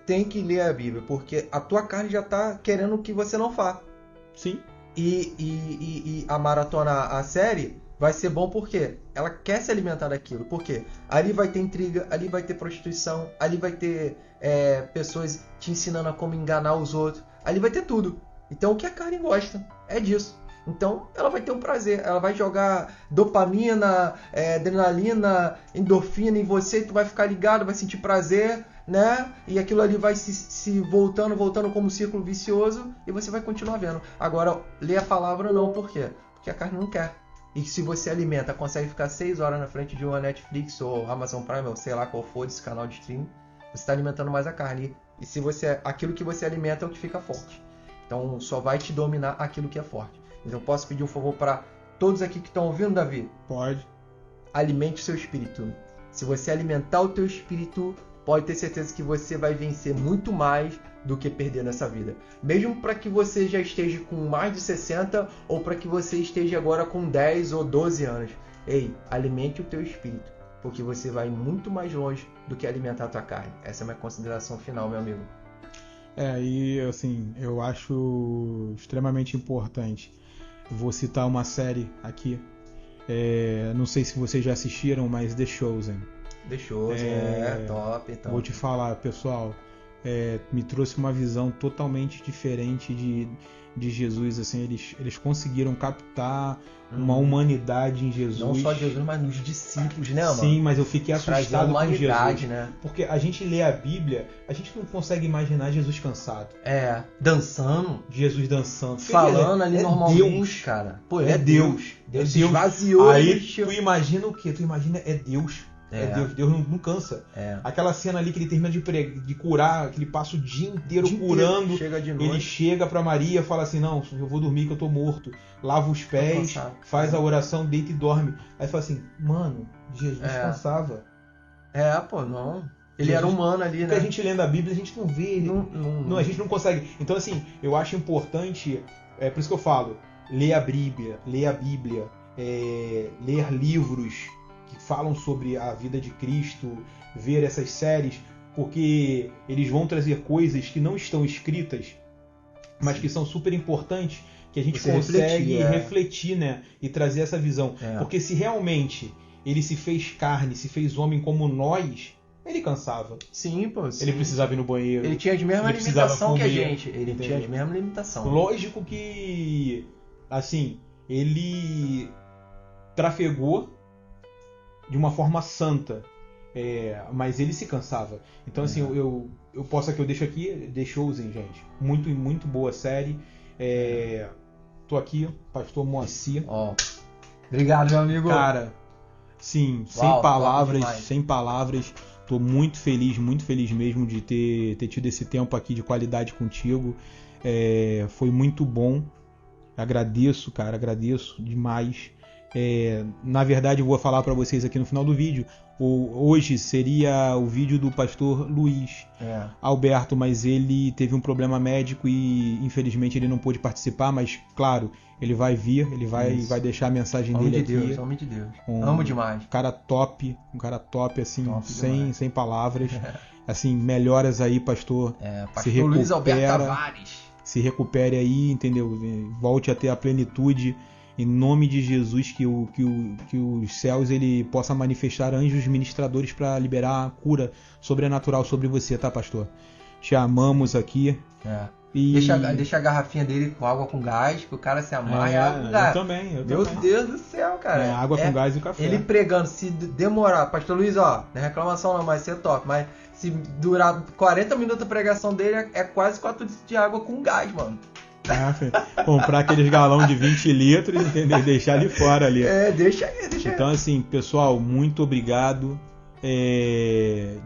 Speaker 2: tem que ler a Bíblia? Porque a tua carne já está querendo que você não faça.
Speaker 1: Sim.
Speaker 2: E a maratona, a série, vai ser bom porque ela quer se alimentar daquilo. Porque ali vai ter intriga, ali vai ter prostituição, ali vai ter pessoas te ensinando a como enganar os outros. Ali vai ter tudo. Então o que a carne gosta é disso. Então ela vai ter um prazer, ela vai jogar dopamina, adrenalina, endorfina em você, tu vai ficar ligado, vai sentir prazer, né? E aquilo ali vai se voltando como um círculo vicioso e você vai continuar vendo. Agora, ler a palavra não, por quê? Porque a carne não quer. E se você alimenta, consegue ficar 6 horas na frente de uma Netflix ou Amazon Prime, ou sei lá qual for esse canal de streaming, você está alimentando mais a carne. E se aquilo que você alimenta é o que fica forte. Então só vai te dominar aquilo que é forte. Então, posso pedir um favor para todos aqui que estão ouvindo, Davi?
Speaker 1: Pode.
Speaker 2: Alimente o seu espírito. Se você alimentar o teu espírito, pode ter certeza que você vai vencer muito mais do que perder nessa vida. Mesmo para que você já esteja com mais de 60 ou para que você esteja agora com 10 ou 12 anos. Ei, alimente o teu espírito. porque você vai muito mais longe do que alimentar a tua carne. Essa é a minha consideração final, meu amigo.
Speaker 1: E assim, eu acho extremamente importante. Vou citar uma série aqui. Não sei se vocês já assistiram, mas The Chosen.
Speaker 2: The Chosen, top. Então.
Speaker 1: Vou te falar, pessoal, me trouxe uma visão totalmente diferente de Jesus. Assim, eles conseguiram captar uma humanidade em Jesus.
Speaker 2: Não só Jesus, mas nos discípulos, né, mano?
Speaker 1: Sim, mas eu fiquei assustado com Jesus.
Speaker 2: Né?
Speaker 1: Porque a gente lê a Bíblia, a gente não consegue imaginar Jesus cansado.
Speaker 2: Dançando.
Speaker 1: Jesus dançando.
Speaker 2: Falando ali normalmente,
Speaker 1: Deus,
Speaker 2: cara. Pô,
Speaker 1: Deus.
Speaker 2: Deus se esvaziou.
Speaker 1: Aí tu imagina o quê? Tu imagina Deus. Deus não cansa. Aquela cena ali que ele termina de curar, que ele passa o dia inteiro curando.
Speaker 2: Chega de noite.
Speaker 1: Ele chega pra Maria e fala assim: não, eu vou dormir que eu tô morto. Lava os pés, faz a oração, deita e dorme. Aí fala assim: mano, Jesus cansava.
Speaker 2: Não. Ele era humano ali, né?
Speaker 1: Porque a gente lendo a Bíblia, a gente não vê. A gente não consegue. Então, assim, eu acho importante, por isso que eu falo, ler a Bíblia, ler livros que falam sobre a vida de Cristo, ver essas séries, porque eles vão trazer coisas que não estão escritas, mas que são super importantes, que a gente consegue refletir, né? E trazer essa visão. Porque se realmente ele se fez carne, se fez homem como nós, ele cansava.
Speaker 2: Sim, pô. Sim.
Speaker 1: Ele precisava ir no banheiro.
Speaker 2: Ele tinha a mesma limitação que a gente. Ele tinha a mesma limitação.
Speaker 1: Lógico que, assim, ele trafegou de uma forma santa, mas ele se cansava. Então, assim, eu deixo aqui The Chosen, gente. Muito, muito boa série. Tô aqui, Pastor Moacir.
Speaker 2: Obrigado, meu amigo.
Speaker 1: Cara, sim, sem palavras. Tô muito feliz mesmo de ter tido esse tempo aqui de qualidade contigo. Foi muito bom. Agradeço, cara, agradeço demais. Na verdade, eu vou falar para vocês aqui no final do vídeo. Hoje seria o vídeo do pastor Luiz Alberto, mas ele teve um problema médico e infelizmente ele não pôde participar, mas claro, ele vai vir, ele vai deixar a mensagem dele aqui.
Speaker 2: Homem de Deus. Amo demais.
Speaker 1: Um cara top assim, sem palavras. Assim, melhoras aí, pastor.
Speaker 2: Pastor Luiz Alberto Tavares.
Speaker 1: Se recupere aí, entendeu? Volte a ter a plenitude. Em nome de Jesus, que os céus ele possa manifestar anjos ministradores para liberar a cura sobrenatural sobre você, tá, pastor? Te amamos aqui.
Speaker 2: Deixa a garrafinha dele com água com gás, que o cara se amarra.
Speaker 1: Eu também.
Speaker 2: Meu Deus do céu, cara.
Speaker 1: Água com gás e café.
Speaker 2: Ele pregando, se demorar, pastor Luiz, não é reclamação não, mas ser top. Mas se durar 40 minutos a pregação dele, é quase 4 litros de água com gás, mano.
Speaker 1: Comprar aqueles galão de 20 litros, entendeu? Deixar ali fora ali.
Speaker 2: Deixa aí.
Speaker 1: Então, assim, pessoal, muito obrigado.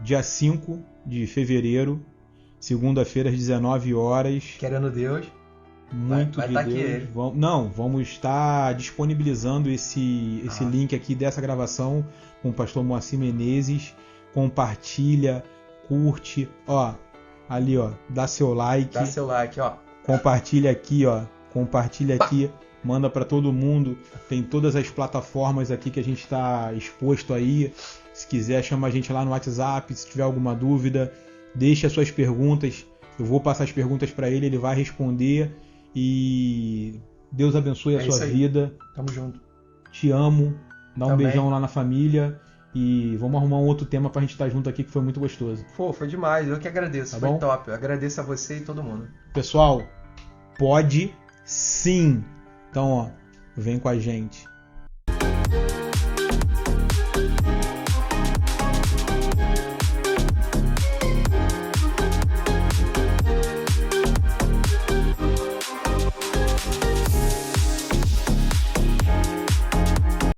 Speaker 1: Dia 5 de fevereiro, segunda-feira, às 19 horas.
Speaker 2: Querendo Deus.
Speaker 1: Muito
Speaker 2: vai
Speaker 1: de
Speaker 2: tá
Speaker 1: Deus. Vamos estar disponibilizando esse link aqui dessa gravação com o pastor Moacir Menezes. Compartilha, curte. Ali, dá seu like. Compartilha aqui, manda para todo mundo. Tem todas as plataformas aqui que a gente está exposto aí. Se quiser, chama a gente lá no WhatsApp. Se tiver alguma dúvida, deixa as suas perguntas. Eu vou passar as perguntas para ele, ele vai responder. E Deus abençoe a sua vida.
Speaker 2: Tamo junto.
Speaker 1: Te amo. Dá um beijão lá na família. E vamos arrumar um outro tema pra gente estar junto aqui, que foi muito gostoso.
Speaker 2: Foi demais, eu que agradeço,
Speaker 1: tá
Speaker 2: foi
Speaker 1: bom?
Speaker 2: top. Eu agradeço a você e todo mundo.
Speaker 1: Pessoal, pode sim. Então, vem com a gente.